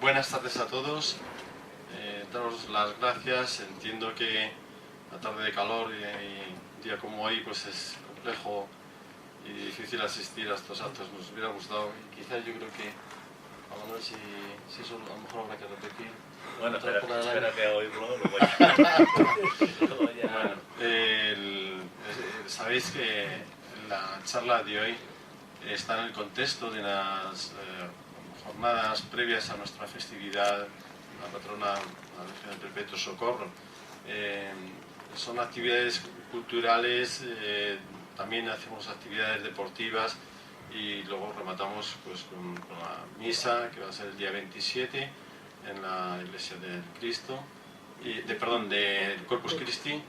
Buenas tardes a todos. Daros las gracias. Entiendo que la tarde de calor y un día como hoy pues es complejo y difícil asistir a estos actos. Nos hubiera gustado y quizás yo creo que a Manuel si eso a lo mejor habrá que repetir. Bueno, espera que oírlo, lo voy sabéis que la charla de hoy está en el contexto de unas jornadas previas a nuestra festividad, la patrona, la Virgen del Perpetuo Socorro. Son actividades culturales, también hacemos actividades deportivas y luego rematamos pues, con la misa, que va a ser el día 27 en la Iglesia del Cristo, del Corpus Christi.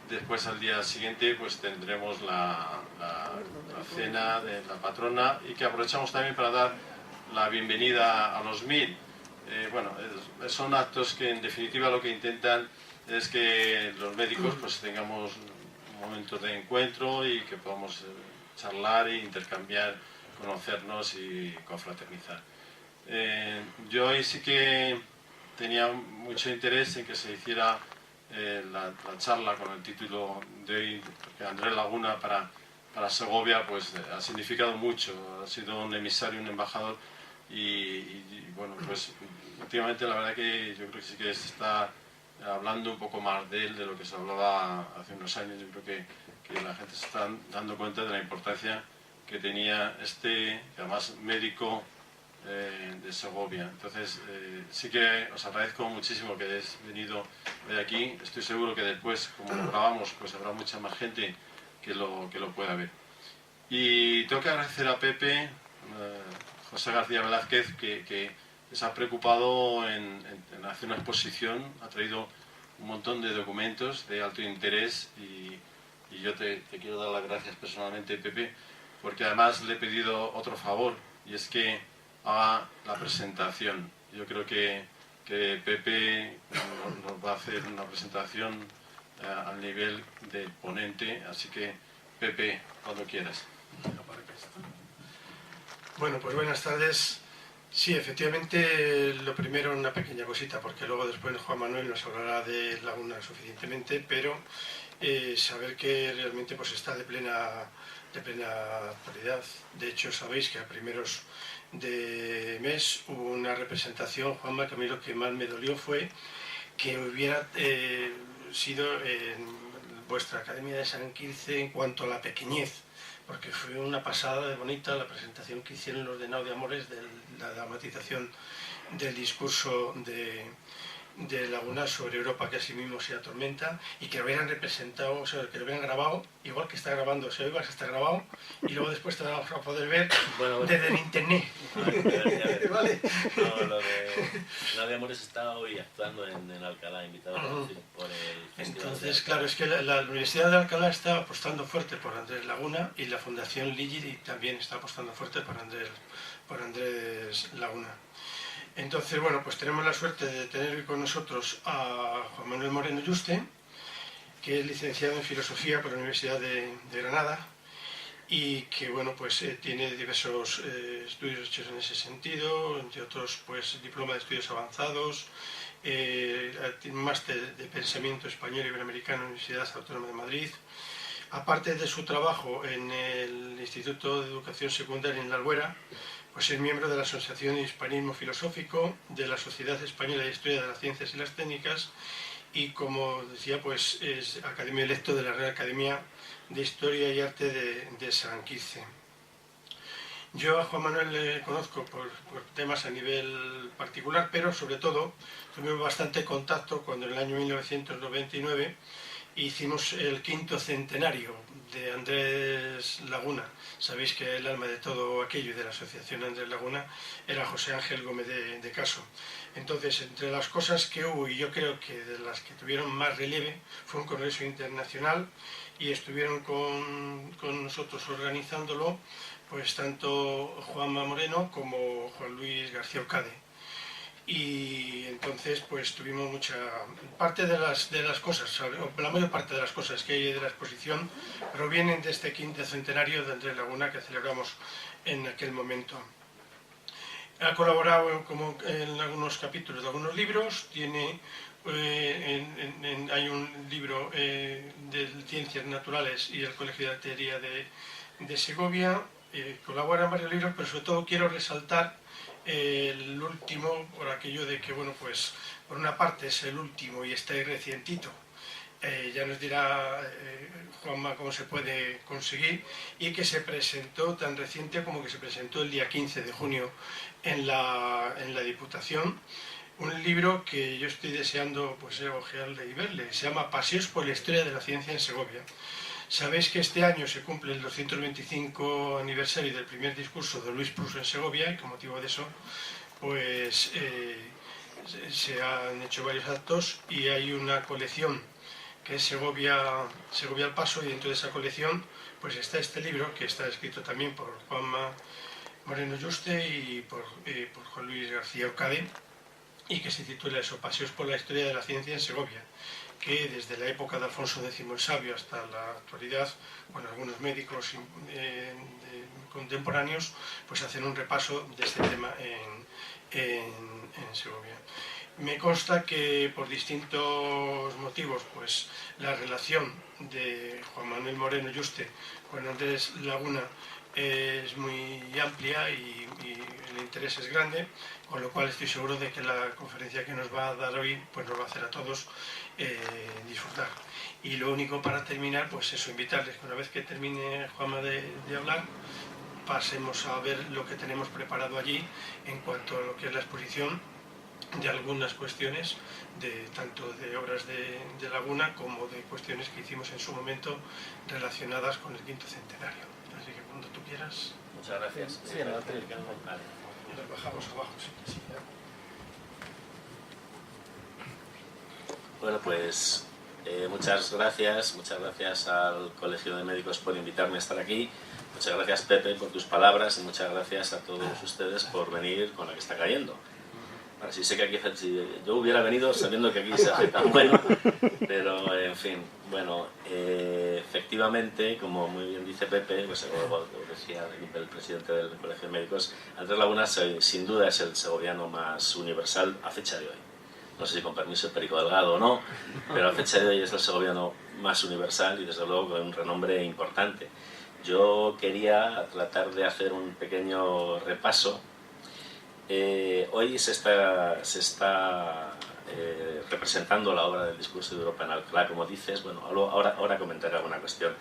Después al día siguiente pues tendremos la cena de la patrona y que aprovechamos también para dar la bienvenida a los 1000. Son actos que en definitiva lo que intentan es que los médicos pues tengamos momentos de encuentro y que podamos charlar e intercambiar, conocernos y confraternizar. Yo hoy sí que tenía mucho interés en que se hiciera la charla con el título de hoy, porque Andrés Laguna para Segovia pues ha significado mucho, ha sido un emisario, un embajador y bueno, pues últimamente la verdad que yo creo que sí que se está hablando un poco más de él de lo que se hablaba hace unos años. Yo creo que la gente se está dando cuenta de la importancia que tenía además médico de Segovia. Entonces sí que os agradezco muchísimo que hayáis venido hoy aquí. Estoy seguro que después, como lo grabamos, pues habrá mucha más gente que lo pueda ver. Y tengo que agradecer a Pepe, José García Velázquez, que se ha preocupado en hacer una exposición, ha traído un montón de documentos de alto interés y yo te quiero dar las gracias personalmente, Pepe, porque además le he pedido otro favor y es que haga la presentación. Yo creo que Pepe nos va a hacer una presentación al nivel de ponente, así que Pepe, cuando quieras. Bueno, pues buenas tardes. Sí, efectivamente, lo primero una pequeña cosita, porque luego después Juan Manuel nos hablará de Laguna suficientemente, pero saber que realmente pues está de plena actualidad. De hecho, sabéis que a primeros de mes hubo una representación, Juanma, que a mí lo que más me dolió fue que hubiera sido en vuestra Academia de San Quirce en cuanto a la pequeñez, porque fue una pasada de bonita la presentación que hicieron los de Nau de Amores de la dramatización del discurso de Laguna sobre Europa, que así mismo se atormenta, y que lo hubieran representado, o sea, que lo hubieran grabado, igual que está grabando, se oiga, está grabado, y luego después te vamos a poder ver desde el internet. ¿Vale? No, lo de Nau de Amores está hoy actuando en Alcalá, invitado por el festival. Entonces, claro, es que la Universidad de Alcalá está apostando fuerte por Andrés Laguna y la Fundación Ligi también está apostando fuerte por Andrés Laguna. Entonces, bueno, pues tenemos la suerte de tener hoy con nosotros a Juan Manuel Moreno Yuste, que es licenciado en Filosofía por la Universidad de Granada y que, bueno, pues tiene diversos estudios hechos en ese sentido, entre otros, pues diploma de estudios avanzados, tiene un máster de Pensamiento Español y Iberoamericano en la Universidad Autónoma de Madrid. Aparte de su trabajo en el Instituto de Educación Secundaria en La Albuera, pues es miembro de la Asociación de Hispanismo Filosófico, de la Sociedad Española de Historia de las Ciencias y las Técnicas y, como decía, pues es academia electo de la Real Academia de Historia y Arte de San Quirce. Yo a Juan Manuel le conozco por temas a nivel particular, pero sobre todo tuvimos bastante contacto cuando en el año 1999 hicimos el 5º centenario de Andrés Laguna. Sabéis que el alma de todo aquello y de la Asociación Andrés Laguna era José Ángel Gómez de Caso. Entonces, entre las cosas que hubo, y yo creo que de las que tuvieron más relieve, fue un congreso internacional y estuvieron con nosotros organizándolo pues tanto Juanma Moreno como Juan Luis García Ocade. Y entonces pues tuvimos mucha parte de las cosas, la mayor parte de las cosas que hay de la exposición provienen de este 5º centenario de Andrés Laguna que celebramos en aquel momento. Ha colaborado como en algunos capítulos de algunos libros, tiene, hay un libro de Ciencias Naturales y el Colegio de Artillería de Segovia, colabora en varios libros, pero sobre todo quiero resaltar el último, por aquello de que, bueno, pues por una parte es el último y está ahí recientito. Ya nos dirá Juanma cómo se puede conseguir, y que se presentó tan reciente como que se presentó el día 15 de junio en la Diputación, un libro que yo estoy deseando pues ojearle y verle. Se llama Paseos por la historia de la ciencia en Segovia. Sabéis que este año se cumple el 225 aniversario del primer discurso de Luis Prus en Segovia, y con motivo de eso pues se han hecho varios actos, y hay una colección que es Segovia al Paso, y dentro de esa colección pues está este libro, que está escrito también por Juanma Moreno Yuste y por Juan Luis García Ocade, y que se titula eso, Paseos por la historia de la ciencia en Segovia, que desde la época de Alfonso X el Sabio hasta la actualidad, bueno, algunos médicos contemporáneos pues hacen un repaso de este tema en Segovia. Me consta que por distintos motivos pues la relación de Juan Manuel Moreno Yuste con Andrés Laguna es muy amplia y el interés es grande, con lo cual estoy seguro de que la conferencia que nos va a dar hoy pues nos va a hacer a todos disfrutar. Y lo único para terminar, pues eso, invitarles que una vez que termine Juanma de hablar, pasemos a ver lo que tenemos preparado allí en cuanto a lo que es la exposición de algunas cuestiones, tanto de obras de Laguna como de cuestiones que hicimos en su momento relacionadas con el 5º centenario. Así que cuando tú quieras. Muchas gracias. Sí, adelante. Vale. Y nos bajamos abajo, sí. Bueno, pues muchas gracias al Colegio de Médicos por invitarme a estar aquí. Muchas gracias, Pepe, por tus palabras, y muchas gracias a todos ustedes por venir con la que está cayendo. Ahora sí sé que aquí, si yo hubiera venido sabiendo que aquí se hace tan bueno, pero en fin, bueno, efectivamente, como muy bien dice Pepe, pues como decía el presidente del Colegio de Médicos, Andrés Laguna sin duda es el segoviano más universal a fecha de hoy. No sé si con permiso de Perico Delgado o no, pero a fecha de hoy es el segoviano más universal y desde luego con un renombre importante. Yo quería tratar de hacer un pequeño repaso. Hoy se está representando la obra del discurso de Europa en Alcalá, como dices. Bueno, ahora comentaré alguna cuestión.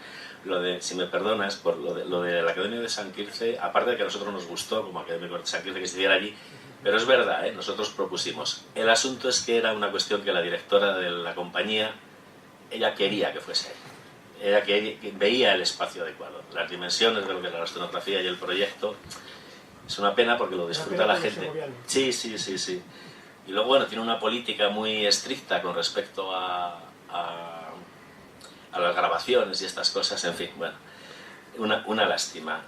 Si me perdonas, por lo de la Academia de San Quirce, aparte de que a nosotros nos gustó como Academia de San Quirce que se hiciera allí, pero es verdad, nosotros propusimos. El asunto es que era una cuestión que la directora de la compañía, ella quería que fuese ahí. Ella que veía el espacio adecuado, las dimensiones de lo que es la oceanografía y el proyecto. Es una pena porque lo disfruta la gente. Sí. Y luego, bueno, tiene una política muy estricta con respecto a las grabaciones y estas cosas, en fin, bueno, una lástima.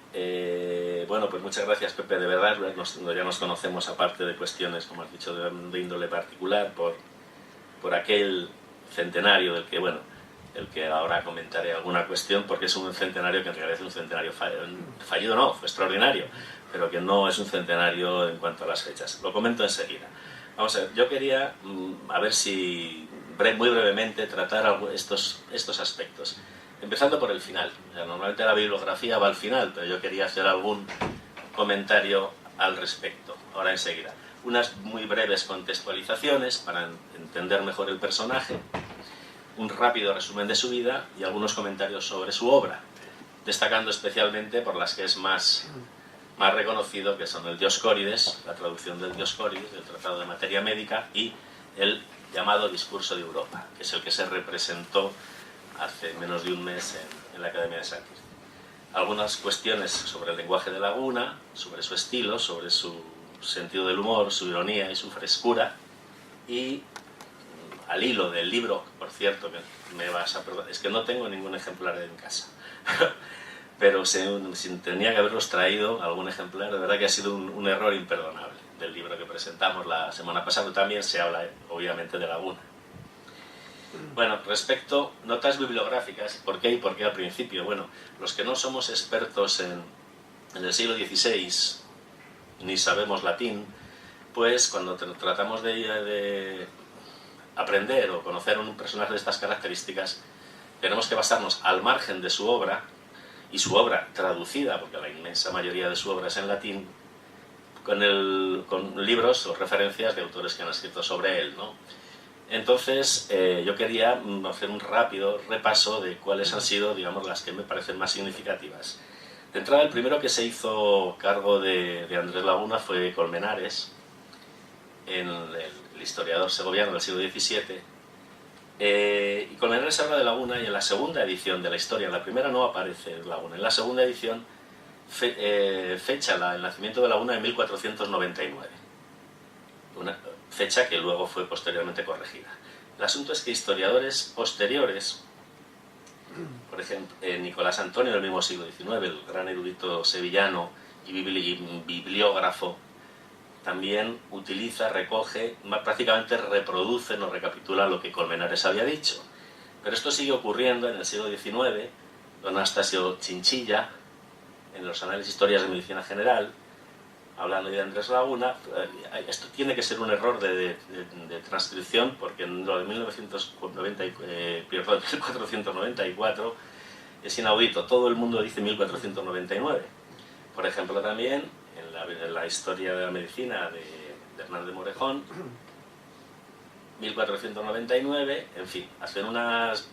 Bueno, pues muchas gracias, Pepe, de verdad, ya nos conocemos aparte de cuestiones, como has dicho, de índole particular, por aquel centenario del que, bueno, el que ahora comentaré alguna cuestión, porque es un centenario que en realidad es un centenario fallido, no, fue extraordinario, pero que no es un centenario en cuanto a las fechas. Lo comento enseguida. Vamos a ver, yo quería, a ver si muy brevemente tratar estos aspectos, empezando por el final. O sea, normalmente la bibliografía va al final, pero yo quería hacer algún comentario al respecto, ahora enseguida. Unas muy breves contextualizaciones para entender mejor el personaje, un rápido resumen de su vida y algunos comentarios sobre su obra, destacando especialmente por las que es más reconocido, que son el Dioscórides, la traducción del Dioscórides, el Tratado de Materia Médica, y el llamado Discurso de Europa, que es el que se representó hace menos de un mes en la Academia de San Quirce. Algunas cuestiones sobre el lenguaje de Laguna, sobre su estilo, sobre su sentido del humor, su ironía y su frescura, y al hilo del libro, por cierto, que me vas a perdonar, es que no tengo ningún ejemplar en casa, pero si tenía que haberlos traído algún ejemplar, de verdad que ha sido un error imperdonable del libro que presentamos la semana pasada. También se habla, obviamente, de Laguna. Bueno, respecto a notas bibliográficas, ¿por qué y por qué al principio? Bueno, los que no somos expertos en el siglo XVI, ni sabemos latín, pues cuando tratamos de aprender o conocer a un personaje de estas características, tenemos que basarnos al margen de su obra, y su obra traducida, porque la inmensa mayoría de su obra es en latín, con libros o referencias de autores que han escrito sobre él, ¿no? Entonces, yo quería hacer un rápido repaso de cuáles han sido, digamos, las que me parecen más significativas. De entrada, el primero que se hizo cargo de Andrés Laguna fue Colmenares, el historiador segoviano del siglo XVII. Y Colmenares habla de Laguna, y en la segunda edición de la historia, en la primera no aparece Laguna, en la segunda edición fecha el nacimiento de Laguna en 1499. Una fecha que luego fue posteriormente corregida. El asunto es que historiadores posteriores, por ejemplo, Nicolás Antonio del mismo siglo XIX, el gran erudito sevillano y bibliógrafo, también utiliza, recoge, prácticamente reproduce, no recapitula lo que Colmenares había dicho. Pero esto sigue ocurriendo en el siglo XIX, don Anastasio Chinchilla, en los Anales Historias de Medicina General, hablando de Andrés Laguna. Esto tiene que ser un error de transcripción, porque en lo de 1494 es inaudito. Todo el mundo dice 1499. Por ejemplo, también en la Historia de la Medicina de Hernández de Morejón, 1499, en fin, hacen unas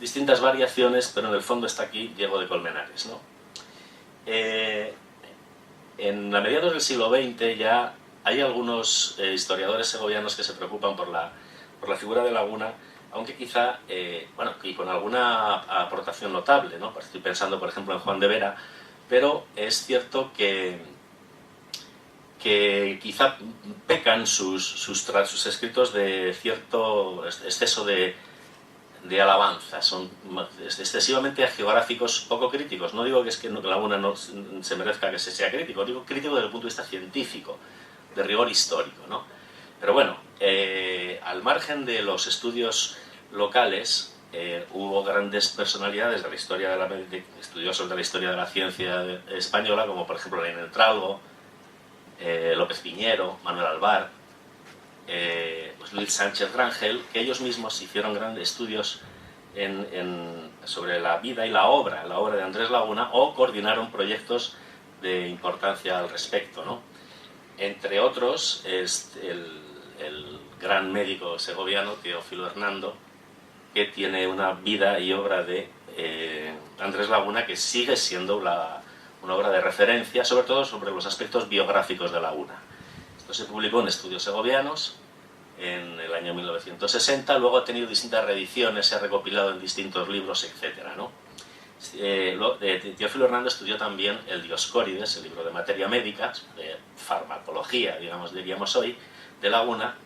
distintas variaciones, pero en el fondo está aquí Diego de Colmenares, ¿no? En la mediados del siglo XX ya hay algunos historiadores segovianos que se preocupan por la figura de Laguna, aunque quizá, bueno, y con alguna aportación notable, ¿no? Estoy pensando, por ejemplo, en Juan de Vera, pero es cierto que quizá pecan sus escritos de cierto exceso de alabanza, son excesivamente geográficos, poco críticos. No digo que es que Laguna no se merezca que se sea crítico, digo crítico desde el punto de vista científico, de rigor histórico, ¿no? Pero bueno, al margen de los estudios locales, hubo grandes personalidades de la historia estudiosos de la historia de la ciencia española, como por ejemplo Leonel Tralgo, López Piñero, Manuel Alvar, pues Luis Sánchez Rangel, que ellos mismos hicieron grandes estudios sobre la vida y la obra de Andrés Laguna, o coordinaron proyectos de importancia al respecto, ¿no? Entre otros, es el gran médico segoviano Teófilo Hernando, que tiene una vida y obra de Andrés Laguna que sigue siendo una obra de referencia, sobre todo sobre los aspectos biográficos de Laguna. Esto se publicó en Estudios Segovianos en el año 1960, luego ha tenido distintas reediciones, se ha recopilado en distintos libros, etc., ¿no? Teófilo Hernando estudió también el Dioscórides, el libro de materia médica, de farmacología, diríamos hoy, de Laguna,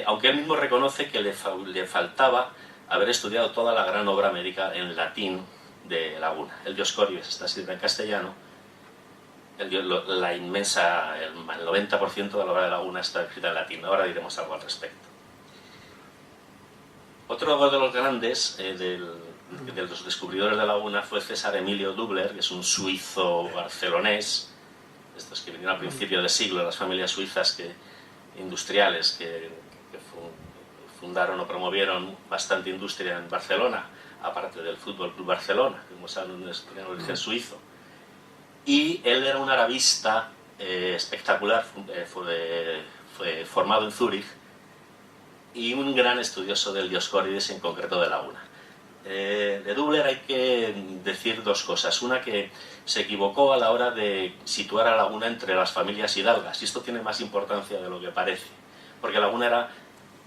aunque él mismo reconoce que le faltaba haber estudiado toda la gran obra médica en latín de Laguna. El Dioscórides está escrito en castellano, el 90% de la obra de Laguna está escrita en latín. Ahora diremos algo al respecto. Otro de los grandes de los descubridores de Laguna fue César Emilio Dubler, que es un suizo barcelonés, estos que vinieron a principio de siglo, las familias suizas industriales que fundaron o promovieron bastante industria en Barcelona, aparte del Fútbol Club Barcelona, que como saben tiene origen suizo. Y él era un arabista espectacular, fue formado en Zúrich, y un gran estudioso del Dioscórides, en concreto de Laguna. De Dubler hay que decir dos cosas. Una, que se equivocó a la hora de situar a Laguna entre las familias hidalgas, y esto tiene más importancia de lo que parece, porque Laguna era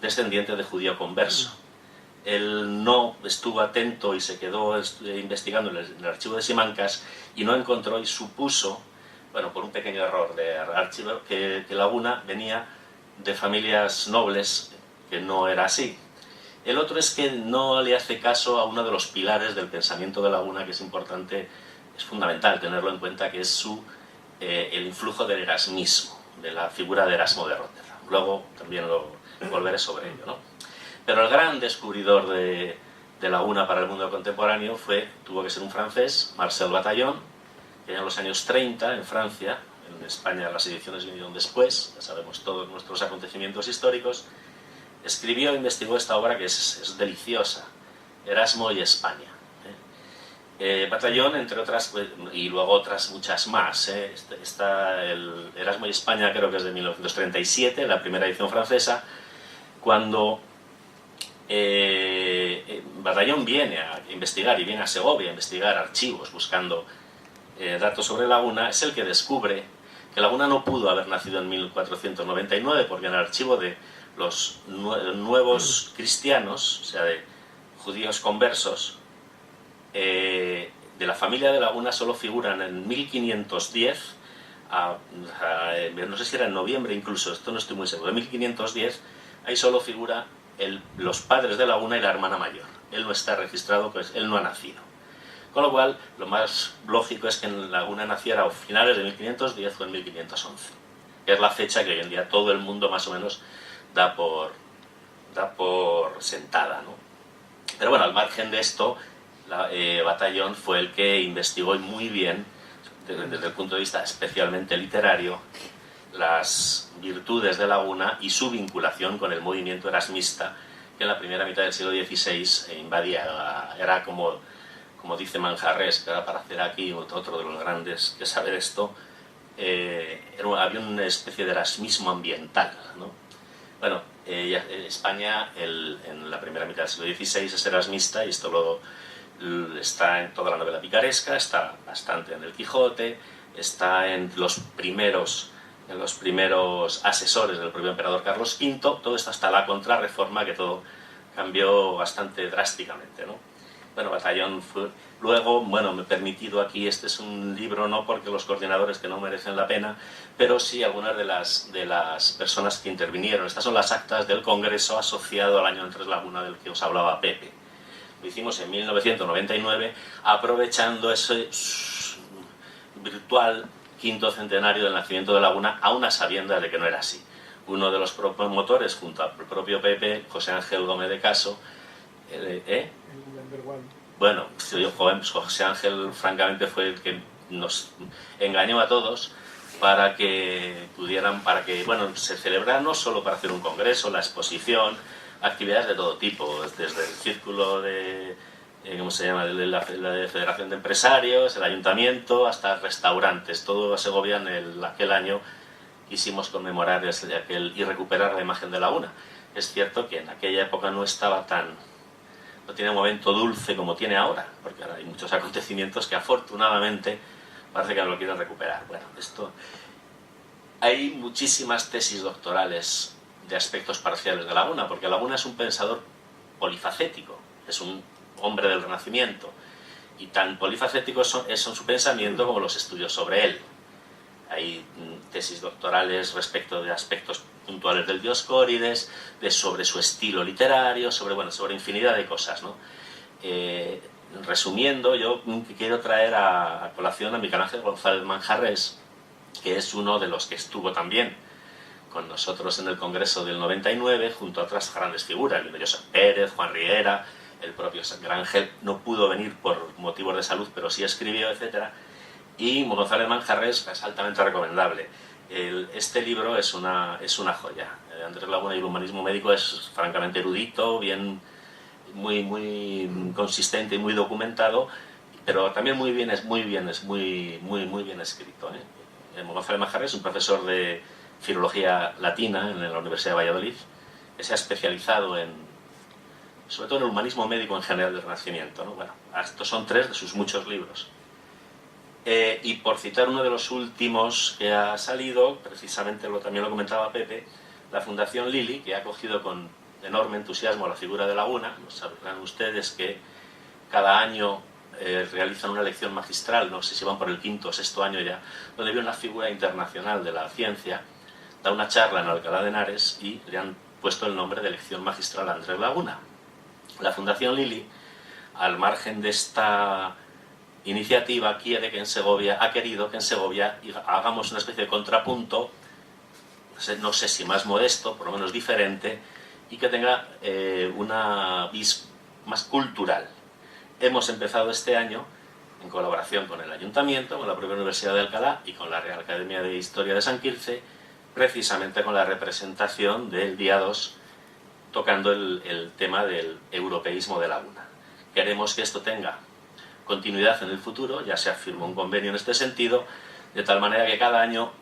descendiente de judío converso. Él no estuvo atento y se quedó investigando en el archivo de Simancas y no encontró, y supuso, bueno, por un pequeño error de archivo, que Laguna venía de familias nobles, que no era así. El otro es que no le hace caso a uno de los pilares del pensamiento de Laguna, que es importante, es fundamental tenerlo en cuenta, que es el influjo del erasmismo, de la figura de Erasmo de Róterdam. Luego también volveré sobre ello, ¿no? Pero el gran descubridor de Laguna para el mundo contemporáneo tuvo que ser un francés, Marcel Bataillon, que en los años 30 en Francia, en España las ediciones vinieron después, ya sabemos todos nuestros acontecimientos históricos, escribió e investigó esta obra que es deliciosa, Erasmo y España. Batallón, entre otras, y luego otras muchas más. Está el Erasmo y España, creo que es de 1937, la primera edición francesa, cuando Batallón viene a investigar y viene a Segovia a investigar archivos buscando datos sobre Laguna. Es el que descubre que Laguna no pudo haber nacido en 1499 porque en el archivo de los nuevos cristianos, o sea, de judíos conversos, de la familia de Laguna solo figuran en 1510, no sé si era en noviembre incluso, esto no estoy muy seguro, en 1510, ahí solo figura los padres de Laguna y la hermana mayor. Él no está registrado, pues él no ha nacido. Con lo cual, lo más lógico es que en Laguna naciera a finales de 1510 o en 1511. Que es la fecha que hoy en día todo el mundo más o menos da por sentada, ¿no? Pero bueno, al margen de esto, Batallón fue el que investigó muy bien, desde el punto de vista especialmente literario, las virtudes de Laguna y su vinculación con el movimiento erasmista que en la primera mitad del siglo XVI invadía. Era como dice Manjarrés, que era para hacer aquí otro de los grandes que sabe esto, había una especie de erasmismo ambiental, ¿no? Bueno, España en la primera mitad del siglo XVI es erasmista, y esto está en toda la novela picaresca, está bastante en el Quijote, está en los primeros asesores del propio emperador Carlos V, todo esto hasta la Contrarreforma, que todo cambió bastante drásticamente, ¿no? Bueno, Batallón fue... Luego, bueno, me he permitido aquí, este es un libro no porque los coordinadores que no merecen la pena, pero sí algunas de las personas que intervinieron. Estas son las actas del congreso asociado al año en Tres Laguna del que os hablaba Pepe. Lo hicimos en 1999, aprovechando ese virtual quinto centenario del nacimiento de Laguna, a una sabiendas de que no era así. Uno de los promotores, junto al propio Pepe, José Ángel Gómez de Caso, bueno, José Ángel francamente fue el que nos engañó a todos para que se celebrara no solo para hacer un congreso, la exposición, actividades de todo tipo, desde el círculo de ¿cómo se llama?, de la Federación de Empresarios, el Ayuntamiento, hasta restaurantes. Todo Segovia aquel año quisimos conmemorar y recuperar la imagen de Laguna. Es cierto que en aquella época no tiene un momento dulce como tiene ahora, porque ahora hay muchos acontecimientos que afortunadamente parece que lo quieren recuperar. Bueno, hay muchísimas tesis doctorales de aspectos parciales de Laguna, porque Laguna es un pensador polifacético, es un hombre del Renacimiento, y tan polifacético es su pensamiento como los estudios sobre él. Hay tesis doctorales respecto de aspectos puntuales del Dioscórides, sobre su estilo literario, sobre infinidad de cosas, ¿no? Resumiendo, yo quiero traer a colación a Miguel Ángel González Manjarrés, que es uno de los que estuvo también con nosotros en el Congreso del 99, junto a otras grandes figuras, Josep Pérez, Juan Riera, el propio Grangel. No pudo venir por motivos de salud, pero sí escribió, etc. Y González Manjarrés es altamente recomendable. Este libro es una joya. Andrés Laguna y el humanismo médico es francamente erudito, muy consistente y muy documentado, pero también muy bien escrito, González Manjarrés es un profesor de filología latina en la Universidad de Valladolid, que se ha especializado sobre todo en el humanismo médico en general del Renacimiento, ¿no? Bueno, estos son 3 de sus muchos libros. Y por citar uno de los últimos que ha salido, precisamente también lo comentaba Pepe, la Fundación Lili, que ha acogido con enorme entusiasmo la figura de Laguna. Sabrán ustedes que cada año realizan una lección magistral, no sé si van por el 5º o 6º año ya, donde viene una figura internacional de la ciencia, da una charla en Alcalá de Henares y le han puesto el nombre de lección magistral a Andrés Laguna. La Fundación Lili, al margen de esta iniciativa, ha querido que en Segovia hagamos una especie de contrapunto, no sé si más modesto, por lo menos diferente, y que tenga una vis más cultural. Hemos empezado este año en colaboración con el Ayuntamiento, con la propia Universidad de Alcalá y con la Real Academia de Historia de San Quirze, precisamente con la representación del día 2, tocando el tema del europeísmo de Laguna. Queremos que esto tenga continuidad en el futuro, ya se firmó un convenio en este sentido, de tal manera que cada año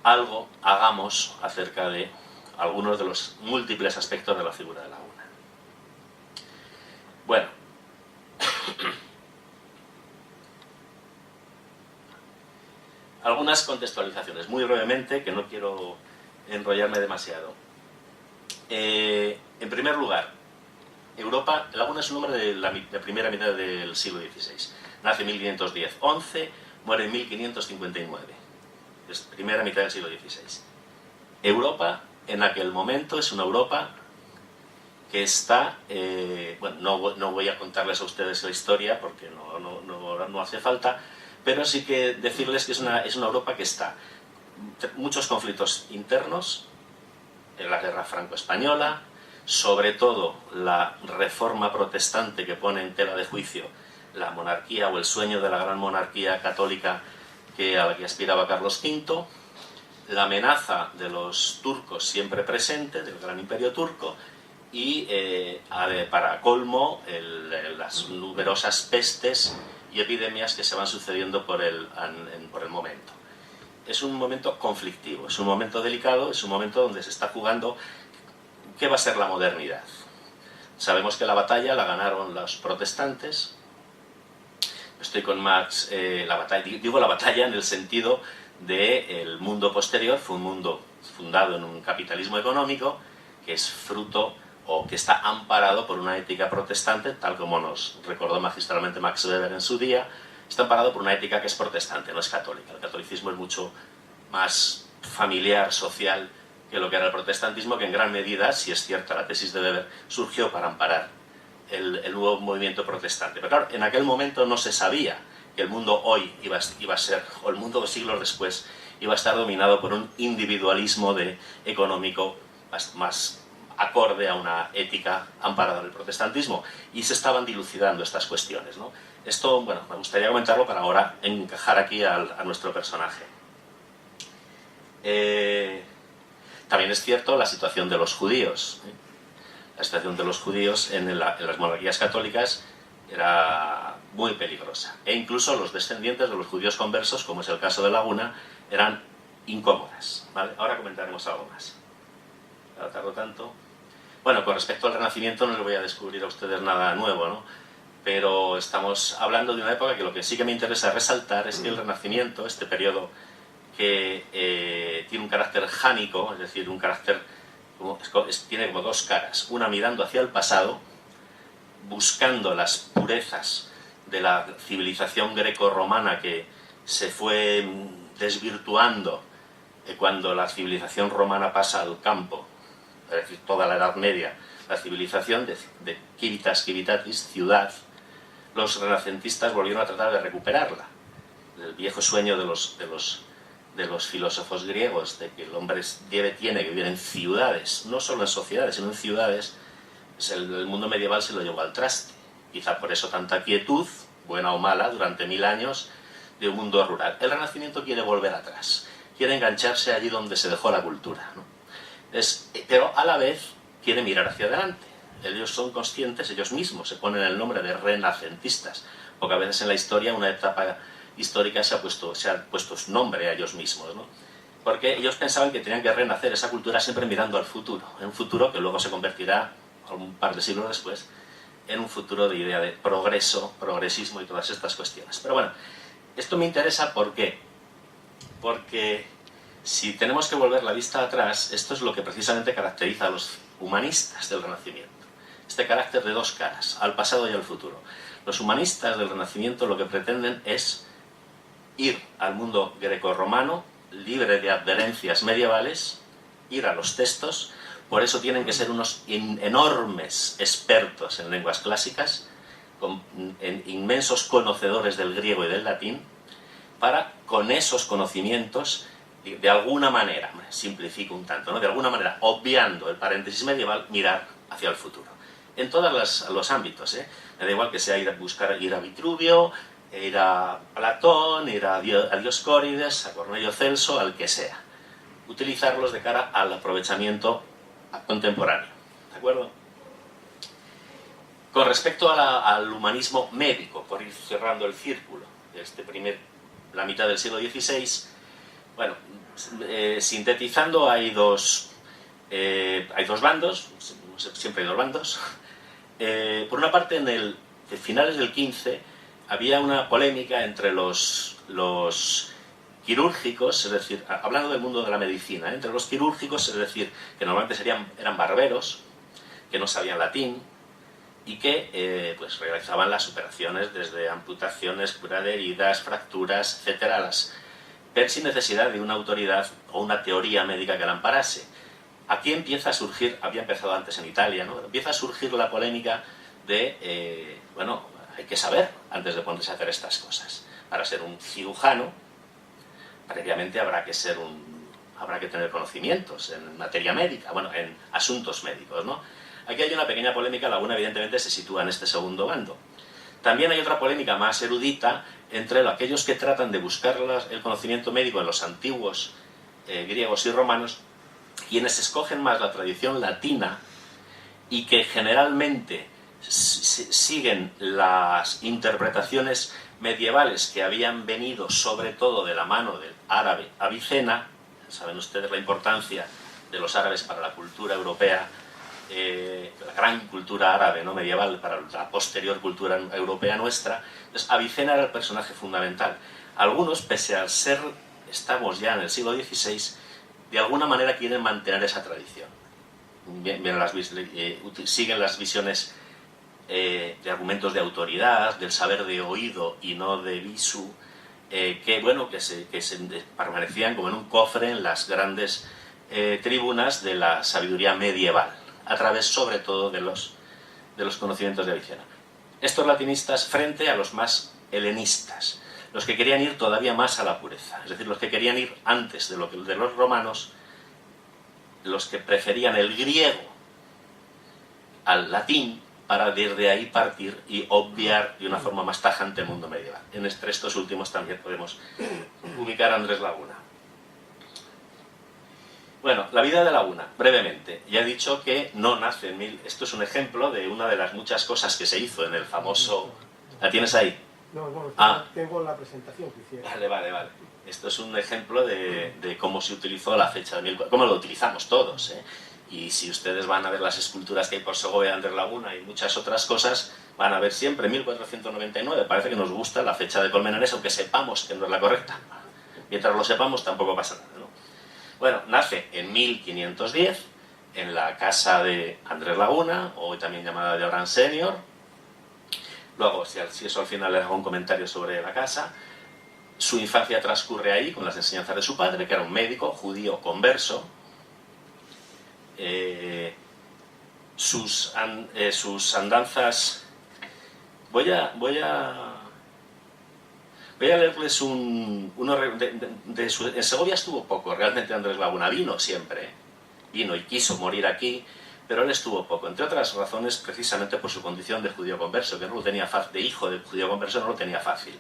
algo hagamos acerca de algunos de los múltiples aspectos de la figura de Laguna. Bueno, algunas contextualizaciones, muy brevemente, que no quiero enrollarme demasiado. En primer lugar, Europa, Laguna es un hombre de la primera mitad del siglo XVI. Nace en 1510-11, muere en 1559. Es primera mitad del siglo XVI. Europa, en aquel momento, es una Europa que está... bueno, no voy a contarles a ustedes la historia porque no hace falta, pero sí que decirles que es una Europa que está... Muchos conflictos internos, en la guerra franco-española, sobre todo la reforma protestante que pone en tela de juicio la monarquía o el sueño de la gran monarquía católica a la que aspiraba Carlos V, la amenaza de los turcos siempre presente, del gran imperio turco, y para colmo las numerosas pestes y epidemias que se van sucediendo por el momento. Es un momento conflictivo, es un momento delicado, es un momento donde se está jugando qué va a ser la modernidad. Sabemos que la batalla la ganaron los protestantes. Estoy con Marx, digo la batalla en el sentido del mundo posterior, fue un mundo fundado en un capitalismo económico que es fruto o que está amparado por una ética protestante, tal como nos recordó magistralmente Max Weber en su día. Está amparado por una ética que es protestante, no es católica. El catolicismo es mucho más familiar, social, que lo que era el protestantismo, que en gran medida, si es cierta la tesis de Weber, surgió para amparar el nuevo movimiento protestante. Pero claro, en aquel momento no se sabía que el mundo hoy iba a ser, o el mundo 2 siglos después, iba a estar dominado por un individualismo económico más acorde a una ética amparada en el protestantismo, y se estaban dilucidando estas cuestiones, ¿no? Esto, bueno, me gustaría comentarlo para ahora encajar aquí a nuestro personaje. También es cierto la situación de los judíos. La situación de los judíos en las monarquías católicas era muy peligrosa. E incluso los descendientes de los judíos conversos, como es el caso de Laguna, eran incómodas, ¿vale? Ahora comentaremos algo más. No tardo tanto. Bueno, con respecto al Renacimiento no les voy a descubrir a ustedes nada nuevo, ¿no? Pero estamos hablando de una época que lo que sí que me interesa resaltar es que el Renacimiento, este periodo que tiene un carácter jánico, es decir, un carácter tiene como dos caras, una mirando hacia el pasado, buscando las purezas de la civilización greco-romana que se fue desvirtuando cuando la civilización romana pasa al campo, es decir, toda la Edad Media, la civilización de civitas, civitatis, ciudad. Los renacentistas volvieron a tratar de recuperarla, el viejo sueño de los filósofos griegos, de que el hombre tiene que vivir en ciudades, no solo en sociedades, sino en ciudades. Pues el mundo medieval se lo llevó al traste. Quizá por eso tanta quietud, buena o mala, durante 1000 años, de un mundo rural. El Renacimiento quiere volver atrás, quiere engancharse allí donde se dejó la cultura, ¿no? Pero a la vez quiere mirar hacia adelante. Ellos son conscientes, ellos mismos se ponen el nombre de renacentistas, porque a veces en la historia una etapa histórica se ha puesto su nombre a ellos mismos, ¿no? Porque ellos pensaban que tenían que renacer esa cultura siempre mirando al futuro, en un futuro que luego se convertirá, un par de siglos después, en un futuro de idea de progreso, progresismo y todas estas cuestiones. Pero bueno, esto me interesa ¿por qué? Porque si tenemos que volver la vista atrás, esto es lo que precisamente caracteriza a los humanistas del Renacimiento. Este carácter de dos caras, al pasado y al futuro. Los humanistas del Renacimiento lo que pretenden es ir al mundo grecorromano, libre de adherencias medievales, ir a los textos. Por eso tienen que ser unos enormes expertos en lenguas clásicas, inmensos conocedores del griego y del latín, para, con esos conocimientos, de alguna manera, simplifico un tanto, ¿no? De alguna manera, obviando el paréntesis medieval, mirar hacia el futuro. En todos los ámbitos, ¿eh? Me da igual que sea ir a Vitruvio, ir a Platón, ir a Dioscórides, a Cornelio Celso, al que sea. Utilizarlos de cara al aprovechamiento contemporáneo. ¿De acuerdo? Con respecto al humanismo médico, por ir cerrando el círculo de la mitad del siglo XVI, bueno, sintetizando, hay dos bandos, siempre hay dos bandos. Por una parte, en finales del XV había una polémica entre los quirúrgicos, es decir, hablando del mundo de la medicina, entre los quirúrgicos, es decir, que normalmente eran barberos, que no sabían latín, y que pues realizaban las operaciones desde amputaciones, cura de heridas, fracturas, etcétera, pero sin necesidad de una autoridad o una teoría médica que la amparase. Aquí empieza a surgir, había empezado antes en Italia, ¿no? Empieza a surgir la polémica de, bueno, hay que saber antes de ponerse a hacer estas cosas. Para ser un cirujano, previamente habrá que tener conocimientos en materia médica, bueno, en asuntos médicos, ¿no? Aquí hay una pequeña polémica, Laguna evidentemente se sitúa en este segundo bando. También hay otra polémica más erudita entre aquellos que tratan de buscar el conocimiento médico en los antiguos griegos y romanos, quienes escogen más la tradición latina y que generalmente siguen las interpretaciones medievales que habían venido sobre todo de la mano del árabe Avicena. Saben ustedes la importancia de los árabes para la cultura europea, la gran cultura árabe, ¿no?, medieval, para la posterior cultura europea nuestra. Entonces, Avicena era el personaje fundamental. Algunos, pese a ser, estamos ya en el siglo XVI, de alguna manera quieren mantener esa tradición. Siguen las visiones de argumentos de autoridad, del saber de oído y no de visu, que permanecían como en un cofre en las grandes tribunas de la sabiduría medieval, a través sobre todo de los conocimientos de Avicena. Estos latinistas frente a los más helenistas, los que querían ir todavía más a la pureza, es decir, los que querían ir antes de los romanos, los que preferían el griego al latín para desde ahí partir y obviar de una forma más tajante el mundo medieval. Entre estos últimos también podemos ubicar a Andrés Laguna. Bueno, la vida de Laguna, brevemente. Ya he dicho que no nace en Esto es un ejemplo de una de las muchas cosas que se hizo en el famoso... ¿La tienes ahí? No, tengo la presentación que hicieron. Vale. Esto es un ejemplo de cómo se utilizó la fecha de cómo lo utilizamos todos, ¿eh? Y si ustedes van a ver las esculturas que hay por Segovia de Andrés Laguna y muchas otras cosas, van a ver siempre 1499. Parece que nos gusta la fecha de Colmenares, aunque sepamos que no es la correcta. Mientras lo sepamos tampoco pasa nada, ¿no? Bueno, nace en 1510 en la casa de Andrés Laguna, hoy también llamada de Oran Senior. Luego, si eso al final le hago un comentario sobre la casa. Su infancia transcurre ahí con las enseñanzas de su padre, que era un médico judío converso. Sus andanzas... Voy a leerles uno en Segovia estuvo poco, realmente Andrés Laguna vino siempre, vino y quiso morir aquí, pero él estuvo poco, entre otras razones precisamente por su condición de judío converso, que no lo tenía fácil, de hijo de judío converso no lo tenía fácil.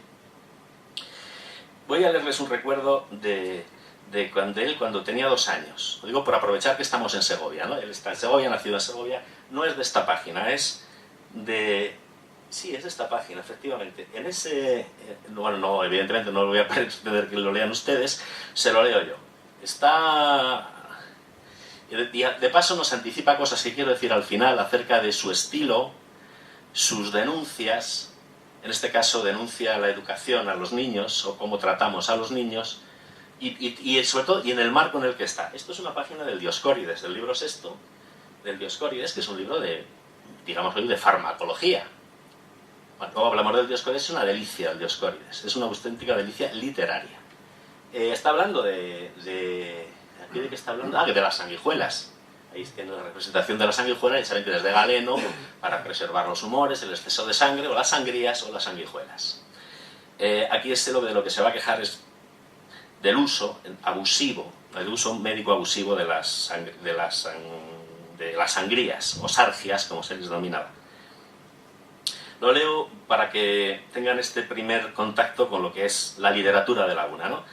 Voy a leerles un recuerdo de él cuando tenía 2 años. Lo digo por aprovechar que estamos en Segovia, ¿no? Él está en Segovia, nacido en Segovia. No es de esta página, es de... Sí, es de esta página, efectivamente. En ese... Bueno, no, evidentemente no voy a pretender que lo lean ustedes, se lo leo yo. Está... De paso nos anticipa cosas que quiero decir al final acerca de su estilo, sus denuncias. En este caso denuncia la educación a los niños o cómo tratamos a los niños y sobre todo y en el marco en el que está. Esto es una página del Dioscórides, del libro sexto del Dioscórides, que es un libro de, digamos, de farmacología. Cuando hablamos del Dioscórides es una delicia el Dioscórides, es una auténtica delicia literaria. Está hablando ¿de qué está hablando? De las sanguijuelas. Ahí tiene la representación de la sanguijuela y saben que es de Galeno para preservar los humores, el exceso de sangre, o las sangrías o las sanguijuelas. Aquí de lo que se va a quejar es del uso abusivo, el uso médico abusivo de las sangrías o sargias, como se les denominaba. Lo leo para que tengan este primer contacto con lo que es la literatura de Laguna, ¿no?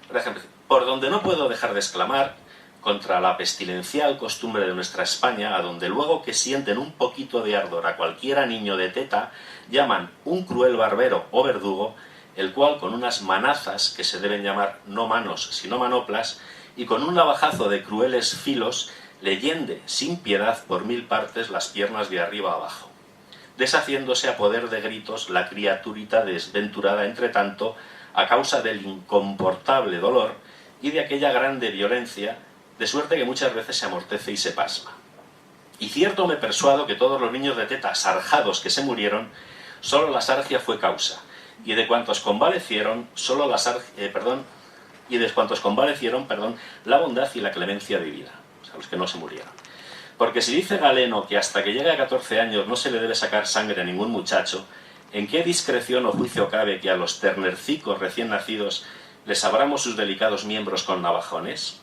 Por ejemplo, por donde no puedo dejar de exclamar contra la pestilencial costumbre de nuestra España, a donde luego que sienten un poquito de ardor a cualquiera niño de teta, llaman un cruel barbero o verdugo, el cual con unas manazas, que se deben llamar no manos sino manoplas, y con un navajazo de crueles filos, le yende sin piedad por 1000 partes las piernas de arriba abajo, deshaciéndose a poder de gritos la criaturita desventurada entre tanto, a causa del incomportable dolor y de aquella grande violencia, de suerte que muchas veces se amortece y se pasma. Y cierto me persuado que todos los niños de teta sarjados que se murieron, solo la sargia fue causa, y de cuantos convalecieron, la bondad y la clemencia divina, o sea, los que no se murieron. Porque si dice Galeno que hasta que llegue a 14 años no se le debe sacar sangre a ningún muchacho, ¿en qué discreción o juicio cabe que a los ternercicos recién nacidos les abramos sus delicados miembros con navajones?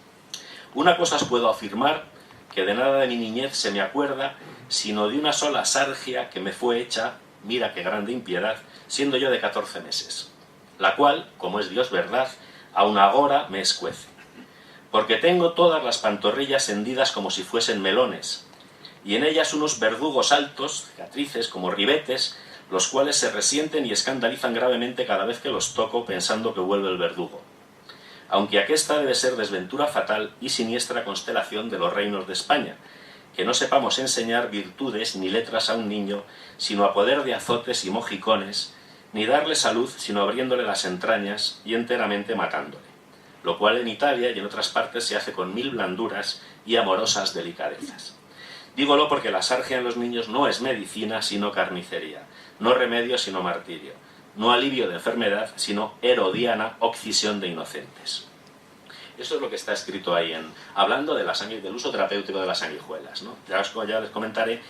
Una cosa os puedo afirmar, que de nada de mi niñez se me acuerda, sino de una sola sargia que me fue hecha, mira qué grande impiedad, siendo yo de 14 meses, la cual, como es Dios verdad, aun agora me escuece. Porque tengo todas las pantorrillas hendidas como si fuesen melones, y en ellas unos verdugos altos, cicatrices como ribetes, los cuales se resienten y escandalizan gravemente cada vez que los toco pensando que vuelve el verdugo. Aunque aquesta debe ser desventura fatal y siniestra constelación de los reinos de España, que no sepamos enseñar virtudes ni letras a un niño, sino a poder de azotes y mojicones, ni darle salud, sino abriéndole las entrañas y enteramente matándole, lo cual en Italia y en otras partes se hace con 1000 blanduras y amorosas delicadezas. Dígolo porque la sargia en los niños no es medicina, sino carnicería, no remedio, sino martirio, no alivio de enfermedad, sino herodiana occisión de inocentes. Eso es lo que está escrito ahí, hablando de del uso terapéutico de las sanguijuelas, ¿no? Ya les comentaré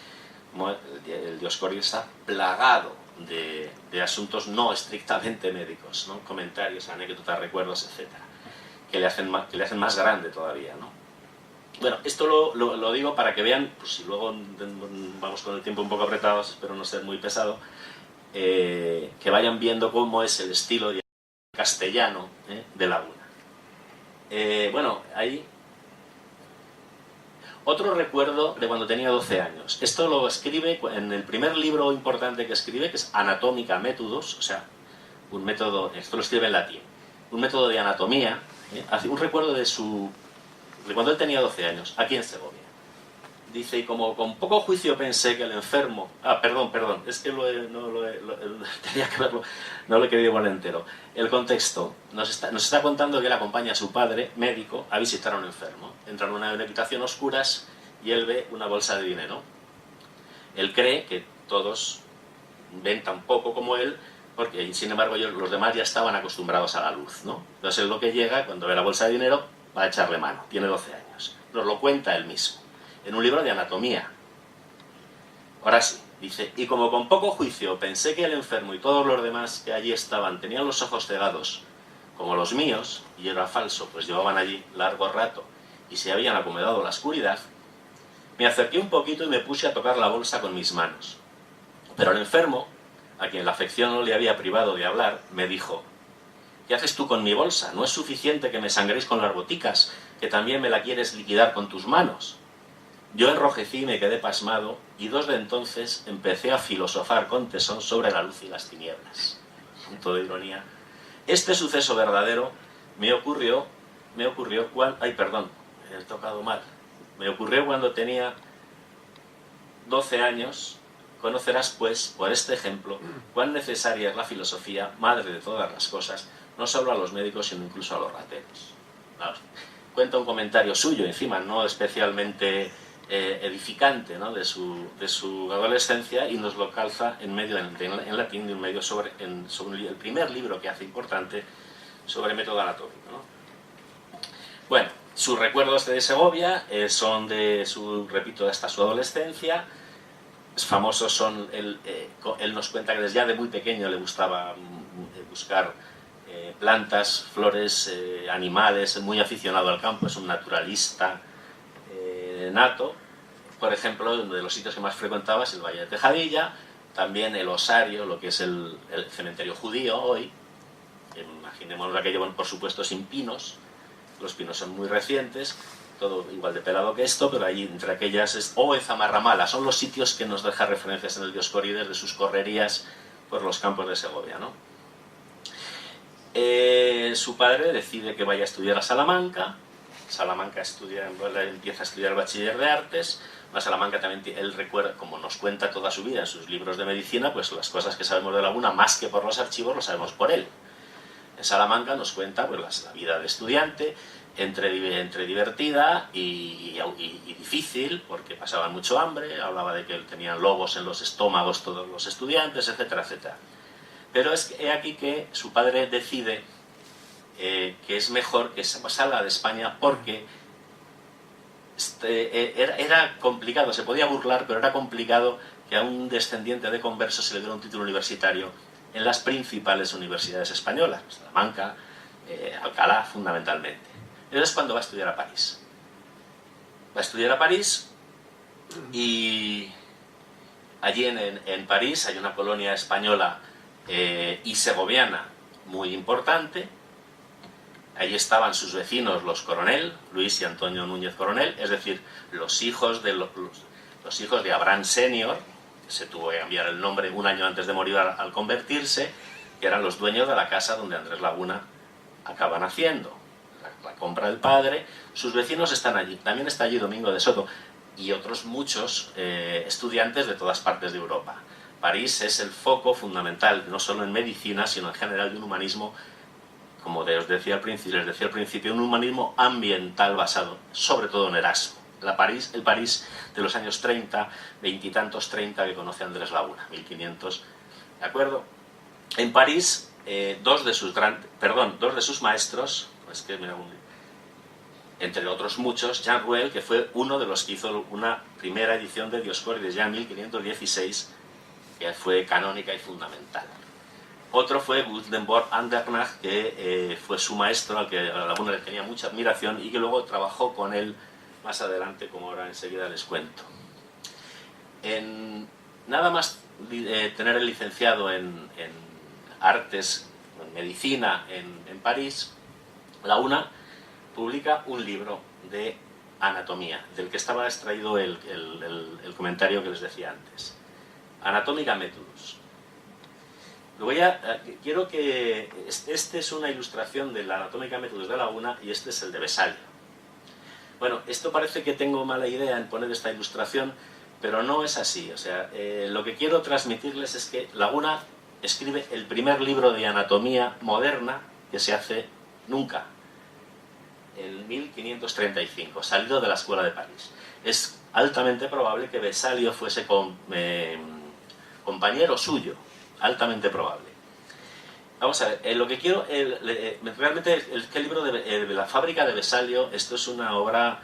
cómo el Dioscuri está plagado de asuntos no estrictamente médicos, ¿no? Comentarios, anécdotas, recuerdos, etc., que le hacen más grande todavía, ¿no? Bueno, esto lo digo para que vean, pues si luego vamos con el tiempo un poco apretados, espero no ser muy pesado, que vayan viendo cómo es el estilo castellano de Laguna. Bueno, ahí otro recuerdo de cuando tenía 12 años. Esto lo escribe en el primer libro importante que escribe, que es Anatómica Métodos, o sea, un método, esto lo escribe en latín, un método de anatomía, hace un recuerdo de cuando él tenía 12 años, aquí en Segovia. Dice, y como con poco juicio pensé que el enfermo... perdón, es que tenía que verlo, no lo he querido poner entero. El contexto, nos está contando que él acompaña a su padre, médico, a visitar a un enfermo. Entran en una habitación a oscuras y él ve una bolsa de dinero. Él cree que todos ven tan poco como él, porque sin embargo los demás ya estaban acostumbrados a la luz, ¿no? Entonces él lo que llega, cuando ve la bolsa de dinero, va a echarle mano, tiene 12 años. Nos lo cuenta él mismo, en un libro de anatomía. Ahora sí, dice, y como con poco juicio pensé que el enfermo y todos los demás que allí estaban tenían los ojos cegados, como los míos, y era falso, pues llevaban allí largo rato y se habían acomodado la oscuridad, me acerqué un poquito y me puse a tocar la bolsa con mis manos. Pero el enfermo, a quien la afección no le había privado de hablar, me dijo, ¿qué haces tú con mi bolsa? ¿No es suficiente que me sangréis con las boticas, que también me la quieres liquidar con tus manos? Yo enrojecí y me quedé pasmado, y desde entonces empecé a filosofar con tesón sobre la luz y las tinieblas. Punto de ironía. Este suceso verdadero me ocurrió cuando... Ay, perdón, he tocado mal. Me ocurrió cuando tenía 12 años. Conocerás, pues, por este ejemplo, cuán necesaria es la filosofía, madre de todas las cosas, no solo a los médicos, sino incluso a los rateros. Vamos. Cuenta un comentario suyo, encima, no especialmente edificante, ¿no? de su adolescencia, y nos lo calza en medio en latín, de un medio sobre el primer libro que hace importante sobre método anatómico, ¿no? Bueno, sus recuerdos de Segovia son repito, hasta su adolescencia. Famosos son, él nos cuenta que desde ya de muy pequeño le gustaba buscar plantas, flores, animales, muy aficionado al campo, es un naturalista nato. Por ejemplo, uno de los sitios que más frecuentaba es el Valle de Tejadilla, también el osario, lo que es el cementerio judío hoy. Imaginémonos aquello, por supuesto, sin pinos. Los pinos son muy recientes, todo igual de pelado que esto, pero ahí entre aquellas o en Zamarramala, son los sitios que nos deja referencias en el Dioscórides de sus correrías por los campos de Segovia, ¿no? Su padre decide que vaya a estudiar a Salamanca. Salamanca empieza a estudiar bachiller de artes. A Salamanca también él recuerda, como nos cuenta toda su vida en sus libros de medicina, pues las cosas que sabemos de Laguna, más que por los archivos, lo sabemos por él. En Salamanca nos cuenta pues, la vida de estudiante, entre divertida y difícil, porque pasaban mucho hambre, hablaba de que tenían lobos en los estómagos todos los estudiantes, etcétera, etcétera. Pero es aquí que su padre decide que es mejor que salga de España porque era complicado, se podía burlar, pero era complicado que a un descendiente de conversos se le diera un título universitario en las principales universidades españolas, Salamanca, Alcalá fundamentalmente. Entonces es cuando va a estudiar a París. Va a estudiar a París y allí en París hay una colonia española y segoviana muy importante. Allí estaban sus vecinos, los Coronel, Luis y Antonio Núñez Coronel, es decir, los hijos de Abraham Senior, que se tuvo que cambiar el nombre un año antes de morir al convertirse, que eran los dueños de la casa donde Andrés Laguna acaba naciendo. La compra del padre, sus vecinos están allí, también está allí Domingo de Soto y otros muchos estudiantes de todas partes de Europa. París es el foco fundamental, no solo en medicina, sino en general de un humanismo, como os decía al principio, un humanismo ambiental basado sobre todo en Erasmo. El París de los años 30, veintitantos 30 que conoce Andrés Laguna, 1500, ¿de acuerdo? En París, dos de sus maestros, entre otros muchos, Jean Rouel, que fue uno de los que hizo una primera edición de Dioscórides ya en 1516, que fue canónica y fundamental. Otro fue Gutenberg Andernach, que fue su maestro, al que a Laguna le tenía mucha admiración y que luego trabajó con él más adelante, como ahora enseguida les cuento. Nada más tener el licenciado en artes, en medicina en París, Laguna publica un libro de anatomía, del que estaba extraído el comentario que les decía antes. Anatomica Methodus. Quiero que... Este es una ilustración de la Anatómica Methodus de Laguna y este es el de Vesalio. Bueno, esto parece que tengo mala idea en poner esta ilustración, pero no es así. O sea, lo que quiero transmitirles es que Laguna escribe el primer libro de anatomía moderna que se hace nunca, en 1535, salido de la Escuela de París. Es altamente probable que Vesalio fuese compañero suyo, altamente probable. Vamos a ver, lo que quiero, realmente el libro de la fábrica de Vesalio, esto es una obra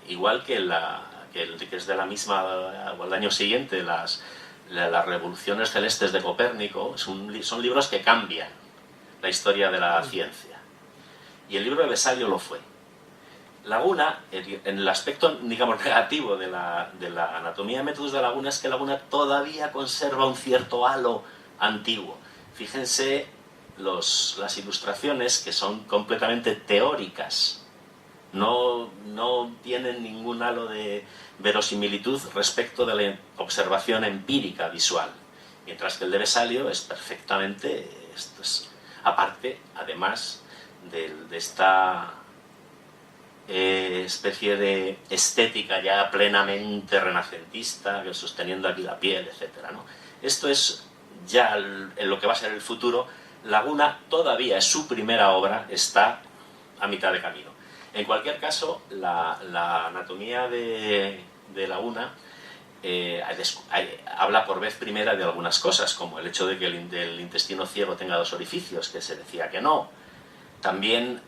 igual que que es de la misma, o el año siguiente, las revoluciones celestes de Copérnico, son libros que cambian la historia de la ciencia. Y el libro de Vesalio lo fue. Laguna, en el aspecto, digamos, negativo de la anatomía de Methodus de Laguna, es que Laguna todavía conserva un cierto halo antiguo. Fíjense las ilustraciones, que son completamente teóricas, no tienen ningún halo de verosimilitud respecto de la observación empírica visual, mientras que el de Vesalio es perfectamente, aparte, además de esta especie de estética ya plenamente renacentista, sosteniendo aquí la piel, etc., ¿no? Esto es ya en lo que va a ser el futuro. Laguna todavía es su primera obra, está a mitad de camino. En cualquier caso, la anatomía de Laguna habla por vez primera de algunas cosas, como el hecho de que el intestino ciego tenga dos orificios, que se decía que no. También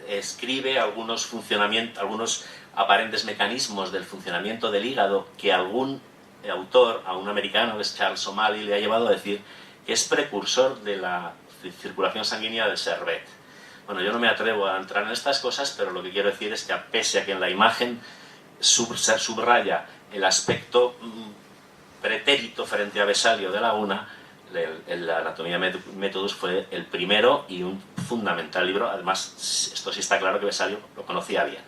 escribe algunos aparentes mecanismos del funcionamiento del hígado que algún autor, a un americano, que es Charles O'Malley, le ha llevado a decir que es precursor de la circulación sanguínea del Servet. Bueno, yo no me atrevo a entrar en estas cosas, pero lo que quiero decir es que, pese a que en la imagen se subraya el aspecto pretérito frente a Vesalio de Laguna, la Anatomía Methodus fue el primero y un fundamental libro. Además, esto sí está claro que Vesalio lo conocía bien.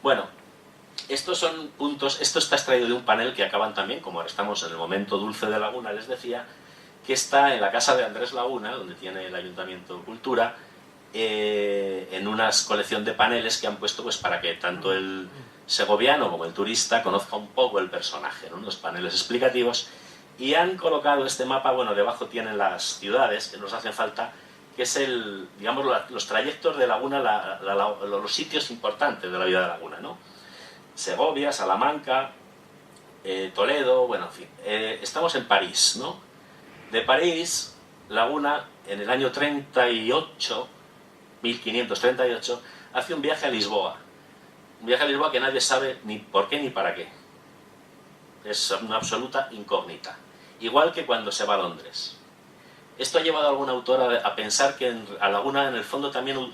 Bueno, estos son puntos, esto está extraído de un panel que acaban también, como ahora estamos en el momento dulce de Laguna, les decía, que está en la casa de Andrés Laguna, donde tiene el Ayuntamiento Cultura, en una colección de paneles que han puesto pues para que tanto el segoviano como el turista conozca un poco el personaje, ¿no? Los paneles explicativos, y han colocado este mapa. Bueno, debajo tienen las ciudades que nos hacen falta, que es digamos, los trayectos de Laguna, los sitios importantes de la vida de Laguna, ¿no? Segovia, Salamanca, Toledo, bueno, en fin. Estamos en París, ¿no? De París, Laguna, en el año 38, 1538, hace un viaje a Lisboa. Un viaje a Lisboa que nadie sabe ni por qué ni para qué. Es una absoluta incógnita. Igual que cuando se va a Londres. Esto ha llevado a algún autor a pensar que a Laguna, en el fondo, también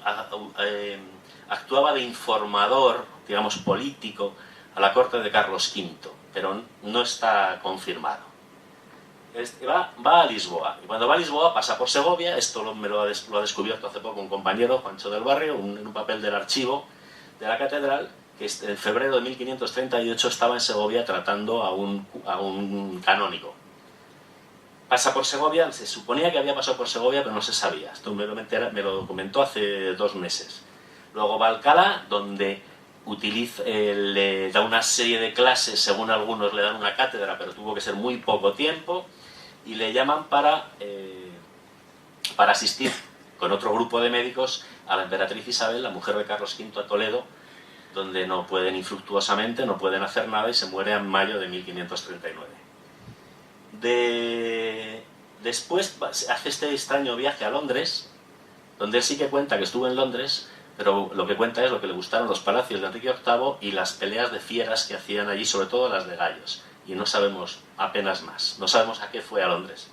actuaba de informador, digamos, político, a la corte de Carlos V, pero no está confirmado. Va a Lisboa, y cuando va a Lisboa pasa por Segovia. Esto lo ha descubierto hace poco un compañero, Juancho del Barrio, en un papel del archivo de la catedral, que en febrero de 1538 estaba en Segovia tratando a un canónigo. Pasa por Segovia, se suponía que había pasado por Segovia, pero no se sabía. Esto me lo comentó hace 2 meses. Luego va a Alcalá, donde le da una serie de clases, según algunos le dan una cátedra, pero tuvo que ser muy poco tiempo, y le llaman para asistir con otro grupo de médicos a la emperatriz Isabel, la mujer de Carlos V, a Toledo, donde no pueden infructuosamente, no pueden hacer nada, y se muere en mayo de 1539. Después hace este extraño viaje a Londres, donde él sí que cuenta que estuvo en Londres, pero lo que cuenta es lo que le gustaron los palacios de Enrique VIII y las peleas de fieras que hacían allí, sobre todo las de gallos, y no sabemos apenas más, no sabemos a qué fue a Londres.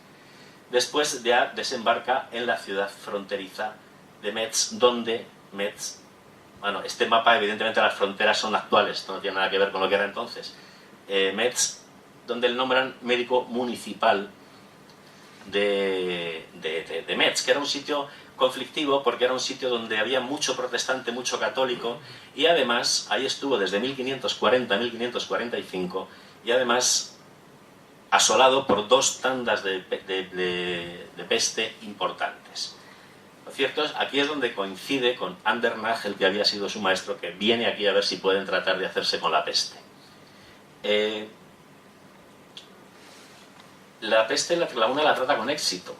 Después ya desembarca en la ciudad fronteriza de Metz, donde Metz, bueno, este mapa, evidentemente las fronteras son actuales, esto no tiene nada que ver con lo que era entonces, Metz, donde le nombran médico municipal de Metz, que era un sitio conflictivo porque era un sitio donde había mucho protestante, mucho católico, y además ahí estuvo desde 1540 a 1545, y además asolado por 2 tandas de peste importantes. Lo cierto es, aquí es donde coincide con Andernach, el que había sido su maestro, que viene aquí a ver si pueden tratar de hacerse con la peste. La peste Laguna la trata con éxito.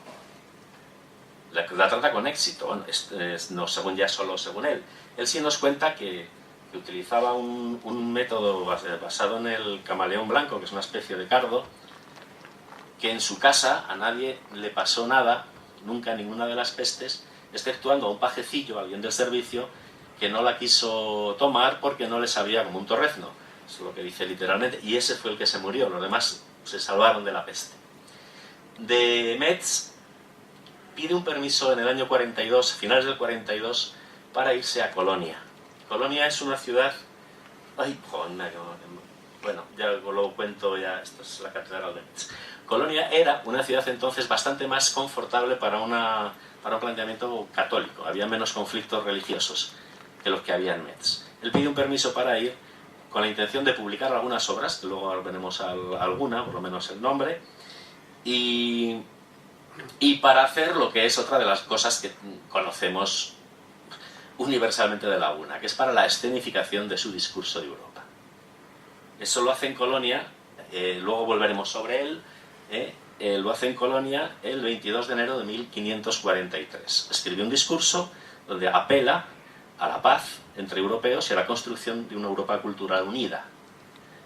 La trata con éxito, bueno, no según ya solo según él. Él sí nos cuenta que utilizaba un método basado en el camaleón blanco, que es una especie de cardo, que en su casa a nadie le pasó nada, nunca ninguna de las pestes, exceptuando a un pajecillo, alguien del servicio, que no la quiso tomar porque no le sabía como un torrezno. Eso es lo que dice literalmente, y ese fue el que se murió, los demás se salvaron de la peste. De Metz pide un permiso en el año 42, finales del 42, para irse a Colonia. Colonia es una ciudad... Bueno, ya lo cuento, ya esto es la catedral de Metz. Colonia era una ciudad entonces bastante más confortable para un planteamiento católico. Había menos conflictos religiosos que los que había en Metz. Él pide un permiso para ir con la intención de publicar algunas obras, que luego veremos alguna, por lo menos el nombre, y para hacer lo que es otra de las cosas que conocemos universalmente de Laguna, que es para la escenificación de su discurso de Europa. Eso lo hace en Colonia, luego volveremos sobre él, lo hace en Colonia el 22 de enero de 1543. Escribió un discurso donde apela a la paz entre europeos y a la construcción de una Europa cultural unida.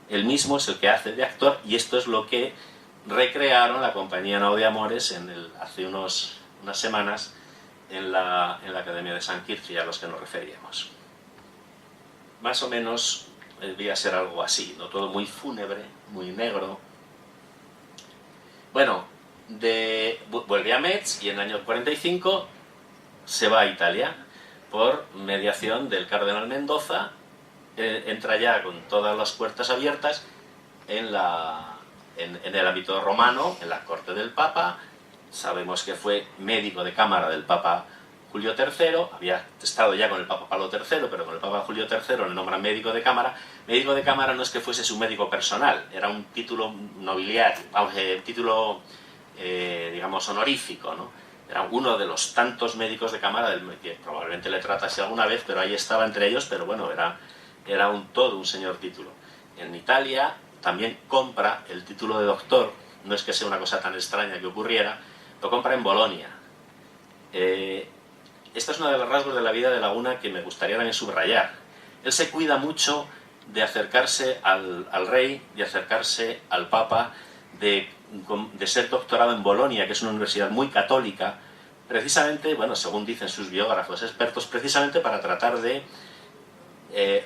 Él mismo es el que hace de actor, y esto es lo que recrearon la compañía Nao de Amores hace unas semanas en la Academia de San Quirce, a los que nos referíamos. Más o menos debía ser algo así, ¿no? Todo muy fúnebre, muy negro. Bueno, vuelve a Metz y en el año 45 se va a Italia por mediación del cardenal Mendoza. Entra ya con todas las puertas abiertas en la en el ámbito romano, en la corte del Papa. Sabemos que fue médico de cámara del Papa Julio III, había estado ya con el Papa Pablo III, pero con el Papa Julio III le nombran médico de cámara. Médico de cámara no es que fuese su médico personal, era un título nobiliario, un título, digamos, honorífico, ¿no? Era uno de los tantos médicos de cámara que probablemente le tratase alguna vez, pero ahí estaba entre ellos, pero bueno, era todo un señor título. En Italia también compra el título de doctor, no es que sea una cosa tan extraña que ocurriera, lo compra en Bolonia. Esta es una de los rasgos de la vida de Laguna que me gustaría también subrayar. Él se cuida mucho de acercarse al rey, de acercarse al Papa, de ser doctorado en Bolonia, que es una universidad muy católica, precisamente, bueno, según dicen sus biógrafos expertos, precisamente para tratar de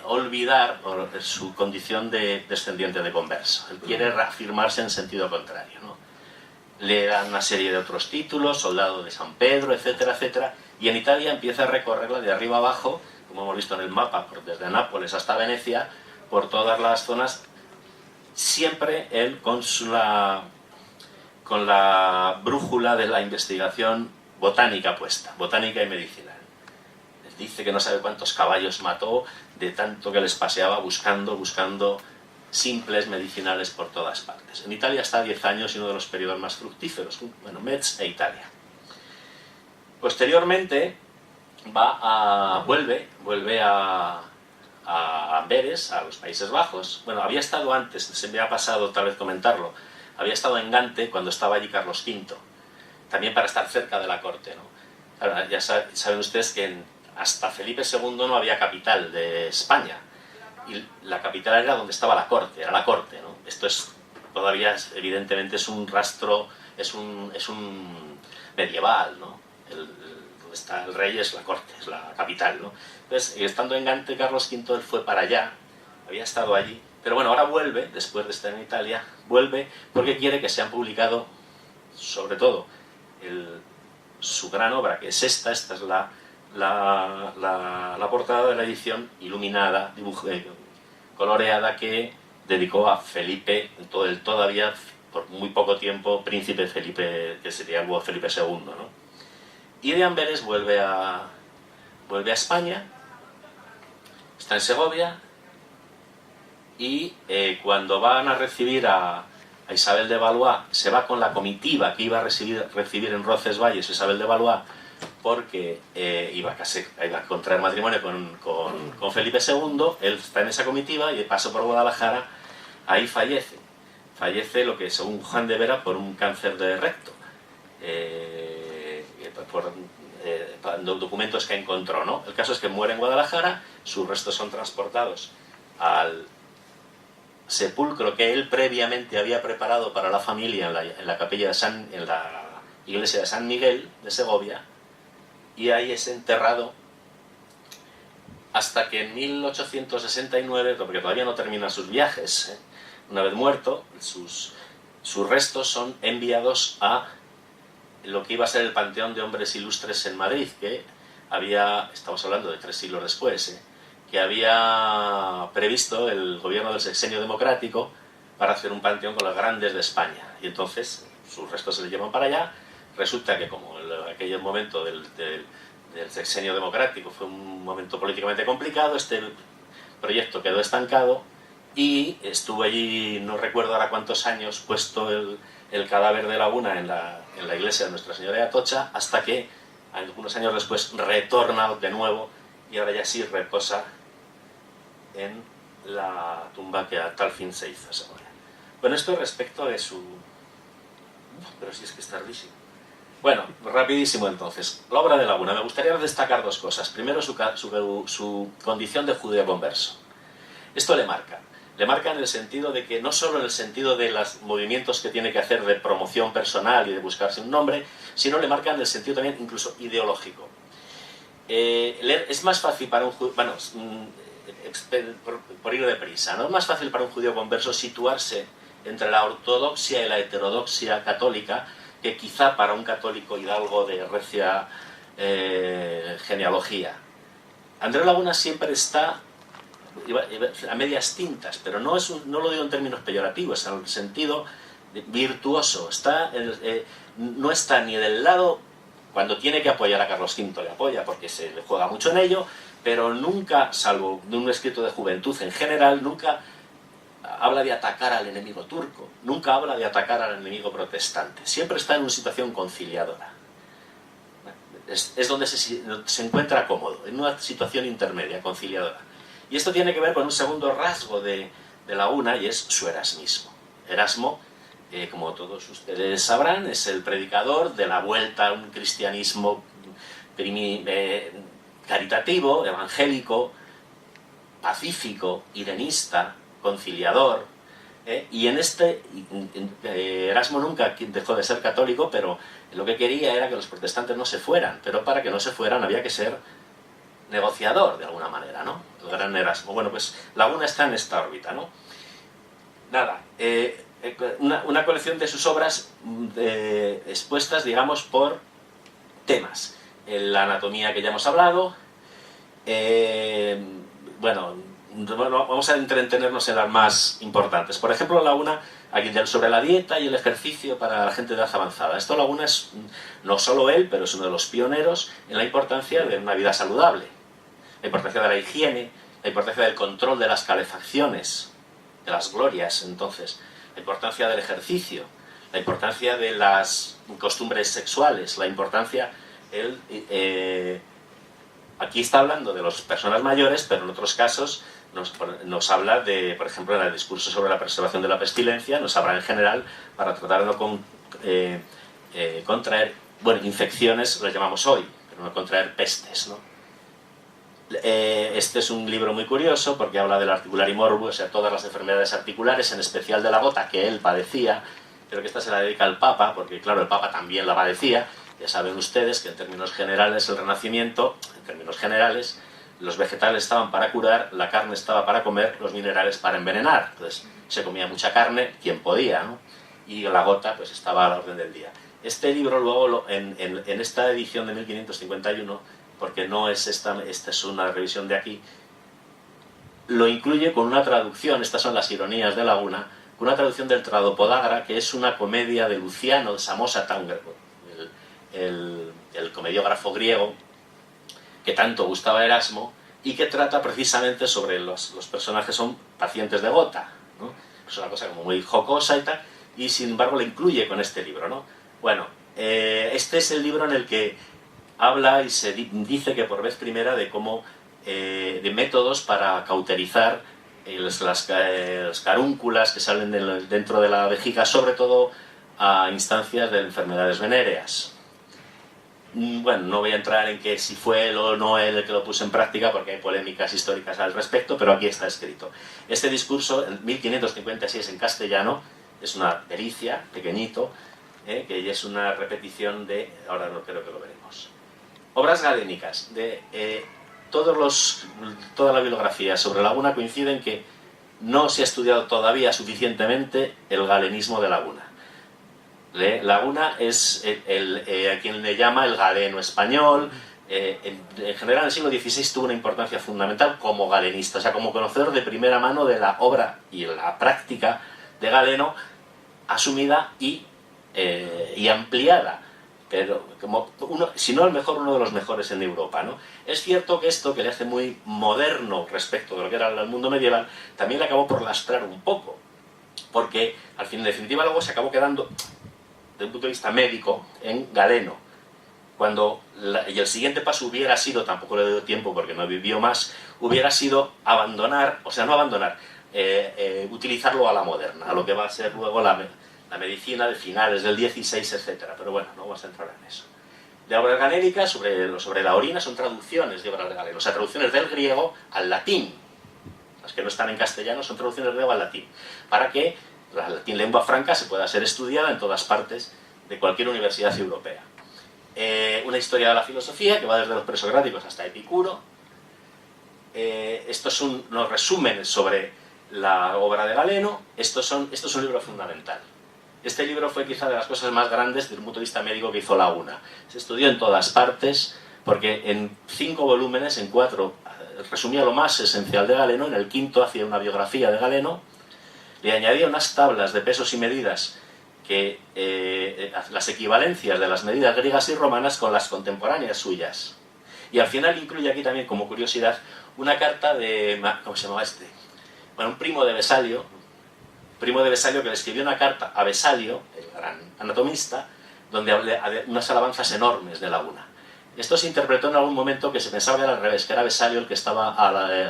olvidar su condición de descendiente de converso. Él quiere reafirmarse en sentido contrario, ¿no? Le dan una serie de otros títulos, soldado de San Pedro, etcétera, etcétera, y en Italia empieza a recorrerla de arriba abajo, como hemos visto en el mapa, desde Nápoles hasta Venecia, por todas las zonas, siempre él con la brújula de la investigación botánica puesta, botánica y medicinal. Él dice que no sabe cuántos caballos mató de tanto que les paseaba buscando simples medicinales por todas partes. En Italia está 10 años y uno de los periodos más fructíferos, bueno, Metz e Italia. Posteriormente vuelve a Amberes, a los Países Bajos. Bueno, había estado antes, se me ha pasado tal vez comentarlo, había estado en Gante cuando estaba allí Carlos V, también para estar cerca de la corte, ¿no? Ahora, ya saben ustedes que hasta Felipe II no había capital de España, y la capital era donde estaba la corte, era la corte, ¿no? Esto es todavía, evidentemente, es un rastro, es un medieval, ¿no? Donde está el rey es la corte, es la capital, ¿no? Entonces, estando en Gante, Carlos V, él fue para allá, había estado allí, pero bueno, ahora vuelve, después de estar en Italia, vuelve porque quiere que sean publicado, sobre todo, su gran obra, que es esta es la portada de la edición iluminada, coloreada, que dedicó a Felipe, todavía por muy poco tiempo, príncipe Felipe, que sería luego Felipe II, ¿no? Y de Amberes vuelve a España, está en Segovia, y cuando van a recibir a Isabel de Valois, se va con la comitiva que iba a recibir en Roncesvalles Isabel de Valois, porque iba a contraer matrimonio con Felipe II. Él está en esa comitiva y de paso por Guadalajara, ahí fallece lo que según Juan de Vera por un cáncer de recto, por documentos que encontró, ¿no? El caso es que muere en Guadalajara, sus restos son transportados al sepulcro que él previamente había preparado para la familia en la capilla en la iglesia de San Miguel de Segovia, y ahí es enterrado hasta que en 1869, porque todavía no termina sus viajes, una vez muerto, sus restos son enviados a lo que iba a ser el Panteón de Hombres Ilustres en Madrid, que estamos hablando de 3 siglos después, que había previsto el gobierno del Sexenio Democrático para hacer un panteón con los grandes de España. Y entonces sus restos se les llevan para allá. Resulta que como aquel momento del Sexenio Democrático fue un momento políticamente complicado, este proyecto quedó estancado y estuvo allí, no recuerdo ahora cuántos años, puesto el cadáver de Laguna en la iglesia de Nuestra Señora de Atocha, hasta que algunos años después retorna de nuevo y ahora ya sí reposa en la tumba que a tal fin se hizo. Bueno, esto respecto de su... Pero si es que es tardísimo. Bueno, rapidísimo entonces. La obra de Laguna. Me gustaría destacar 2 cosas. Primero, su condición de judío converso. Esto le marca. Le marca en el sentido de que, no solo en el sentido de los movimientos que tiene que hacer de promoción personal y de buscarse un nombre, sino le marca en el sentido también incluso ideológico. Es más fácil para un judío, bueno, por ir deprisa, ¿no? Es más fácil para un judío converso situarse entre la ortodoxia y la heterodoxia católica que quizá para un católico hidalgo de recia genealogía. Andreu Laguna siempre está a medias tintas, pero no lo digo en términos peyorativos, en el sentido virtuoso, no está ni del lado, cuando tiene que apoyar a Carlos V le apoya porque se le juega mucho en ello, pero nunca, salvo de un escrito de juventud en general, nunca habla de atacar al enemigo turco, nunca habla de atacar al enemigo protestante, siempre está en una situación conciliadora. Es donde se encuentra cómodo, en una situación intermedia, conciliadora. Y esto tiene que ver con un segundo rasgo de Laguna, y es su erasmismo. Erasmo, como todos ustedes sabrán, es el predicador de la vuelta a un cristianismo caritativo, evangélico, pacífico, irenista, conciliador, y en Erasmo nunca dejó de ser católico, pero lo que quería era que los protestantes no se fueran, pero para que no se fueran había que ser negociador de alguna manera, ¿no? El gran Erasmo. Bueno, pues Laguna está en esta órbita, ¿no? Nada, una colección de sus obras expuestas, digamos, por temas. La anatomía que ya hemos hablado, bueno, vamos a entretenernos en las más importantes. Por ejemplo, Laguna, aquí sobre la dieta y el ejercicio para la gente de edad avanzada. Esto Laguna es, no solo él, pero es uno de los pioneros en la importancia de una vida saludable, la importancia de la higiene, la importancia del control de las calefacciones, de las glorias, entonces, la importancia del ejercicio, la importancia de las costumbres sexuales, la importancia... aquí está hablando de las personas mayores, pero en otros casos nos habla de, por ejemplo, en el discurso sobre la preservación de la pestilencia, nos habla en general para tratar de no contraer, bueno, infecciones, lo llamamos hoy, pero no contraer pestes, ¿no? Este es un libro muy curioso porque habla del articular y morbo, o sea, todas las enfermedades articulares, en especial de la gota que él padecía. Creo que esta se la dedica al Papa, porque claro, el Papa también la padecía. Ya saben ustedes que en términos generales el Renacimiento, en términos generales, los vegetales estaban para curar, la carne estaba para comer, los minerales para envenenar. Entonces se comía mucha carne, quien podía, ¿no? Y la gota pues estaba a la orden del día. Este libro luego, en esta edición de 1551, porque no es esta es una revisión de aquí, lo incluye con una traducción, estas son las ironías de Laguna, con una traducción del Tradopodagra, que es una comedia de Luciano de Samosata, el comediógrafo griego, que tanto gustaba a Erasmo, y que trata precisamente sobre los personajes son pacientes de gota, ¿no? Es una cosa como muy jocosa y tal, y sin embargo la incluye con este libro, ¿no? Bueno, este es el libro en el que habla y se dice que por vez primera de cómo, de métodos para cauterizar las carúnculas que salen dentro de la vejiga, sobre todo a instancias de enfermedades venéreas. Bueno, no voy a entrar en que si fue él o no él el que lo puso en práctica, porque hay polémicas históricas al respecto, pero aquí está escrito. Este discurso, en 1556 en castellano, es una delicia, pequeñito, que es una repetición de... ahora no creo que lo veremos. Obras galénicas. Toda la bibliografía sobre Laguna coincide en que no se ha estudiado todavía suficientemente el galenismo de Laguna. Laguna es a quien le llama el galeno español. En general, en el siglo XVI tuvo una importancia fundamental como galenista, o sea, como conocedor de primera mano de la obra y la práctica de Galeno, asumida y ampliada, pero como si no el mejor, uno de los mejores en Europa, ¿no? Es cierto que esto, que le hace muy moderno respecto de lo que era el mundo medieval, también le acabó por lastrar un poco, porque al fin, en definitiva, luego se acabó quedando, desde un punto de vista médico, en Galeno. Y el siguiente paso hubiera sido, tampoco le dio tiempo porque no vivió más, hubiera sido abandonar, o sea, no abandonar, utilizarlo a la moderna, a lo que va a ser luego la medicina de finales del XVI, etc. Pero bueno, no vamos a entrar en eso. De obras galénicas, sobre la orina, son traducciones de obras de Galeno, o sea, traducciones del griego al latín. Las que no están en castellano son traducciones del griego al latín, para que la latín lengua franca se pueda ser estudiada en todas partes de cualquier universidad europea. Una historia de la filosofía que va desde los presocráticos hasta Epicuro. Estos son unos resúmenes sobre la obra de Galeno. Esto es un libro fundamental. Este libro fue quizá de las cosas más grandes desde el punto de vista médico que hizo Laguna. Se estudió en todas partes porque en 5 volúmenes, en 4, resumía lo más esencial de Galeno. En el 5º hacía una biografía de Galeno. Le añadía unas tablas de pesos y medidas que las equivalencias de las medidas griegas y romanas con las contemporáneas suyas. Y al final incluye aquí también, como curiosidad, una carta de... ¿cómo se llamaba este? Bueno, un primo de Vesalio que le escribió una carta a Vesalio, el gran anatomista, donde habla unas alabanzas enormes de Laguna. Esto se interpretó en algún momento que se pensaba que era al revés, que era Vesalio el que estaba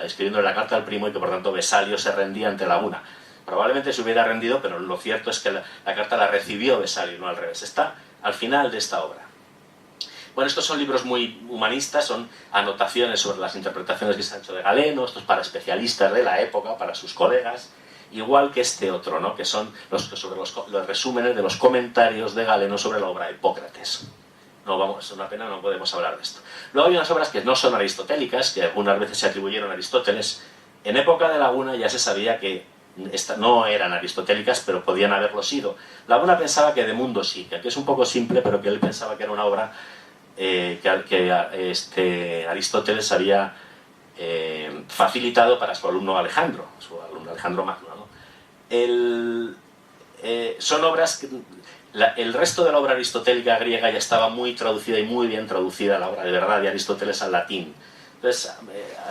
escribiendo la carta al primo y que por tanto Vesalio se rendía ante Laguna. Probablemente se hubiera rendido, pero lo cierto es que la carta la recibió Vesalio, no al revés. Está al final de esta obra. Bueno, estos son libros muy humanistas, son anotaciones sobre las interpretaciones que se han hecho de Galeno, estos para especialistas de la época, para sus colegas, igual que este otro, ¿no? Que son sobre los resúmenes de los comentarios de Galeno sobre la obra de Hipócrates. Es una pena, no podemos hablar de esto. Luego hay unas obras que no son aristotélicas, que algunas veces se atribuyeron a Aristóteles. En época de Laguna ya se sabía que no eran aristotélicas, pero podían haberlo sido. Laguna pensaba que De Mundo sí, que aquí es un poco simple, pero que él pensaba que era una obra que Aristóteles había facilitado para su alumno Alejandro Magno, ¿no? Son obras que el resto de la obra aristotélica griega ya estaba muy traducida y muy bien traducida, la obra de verdad de Aristóteles al latín. Entonces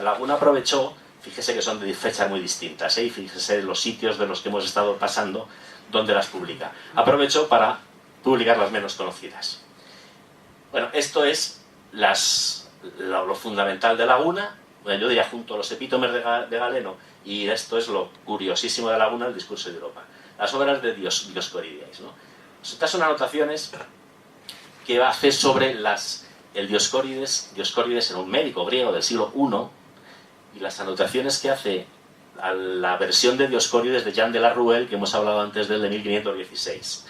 Laguna aprovechó, fíjese que son de fechas muy distintas, y fíjese los sitios de los que hemos estado pasando donde las publica. Aprovechó para publicar las menos conocidas. Bueno, esto es lo fundamental de Laguna. Bueno, yo diría junto a los epítomes de Galeno, y esto es lo curiosísimo de Laguna, el discurso de Europa. Las obras de Dioscórides, ¿no? Estas son anotaciones que hace sobre el Dioscórides era un médico griego del siglo I, y las anotaciones que hace a la versión de Dioscórides de Jean de la Ruelle, que hemos hablado antes del de 1516.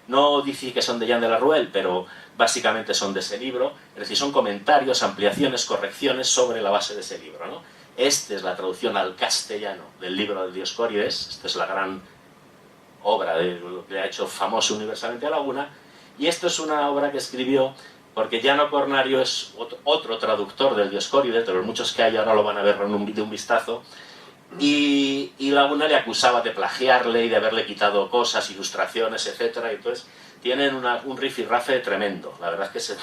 No dice que son de Jean de la Ruelle, pero básicamente son de ese libro, es decir, son comentarios, ampliaciones, correcciones sobre la base de ese libro, ¿no? Esta es la traducción al castellano del libro de Dioscórides, esta es la gran obra de lo que le ha hecho famoso universalmente a Laguna, y esto es una obra que escribió porque Llano Cornario es otro traductor del Dioscórides, de los muchos que hay, ahora lo van a ver de un vistazo, y Laguna le acusaba de plagiarle y de haberle quitado cosas, ilustraciones, etc. Y entonces tienen un rifirrafe tremendo. La verdad es que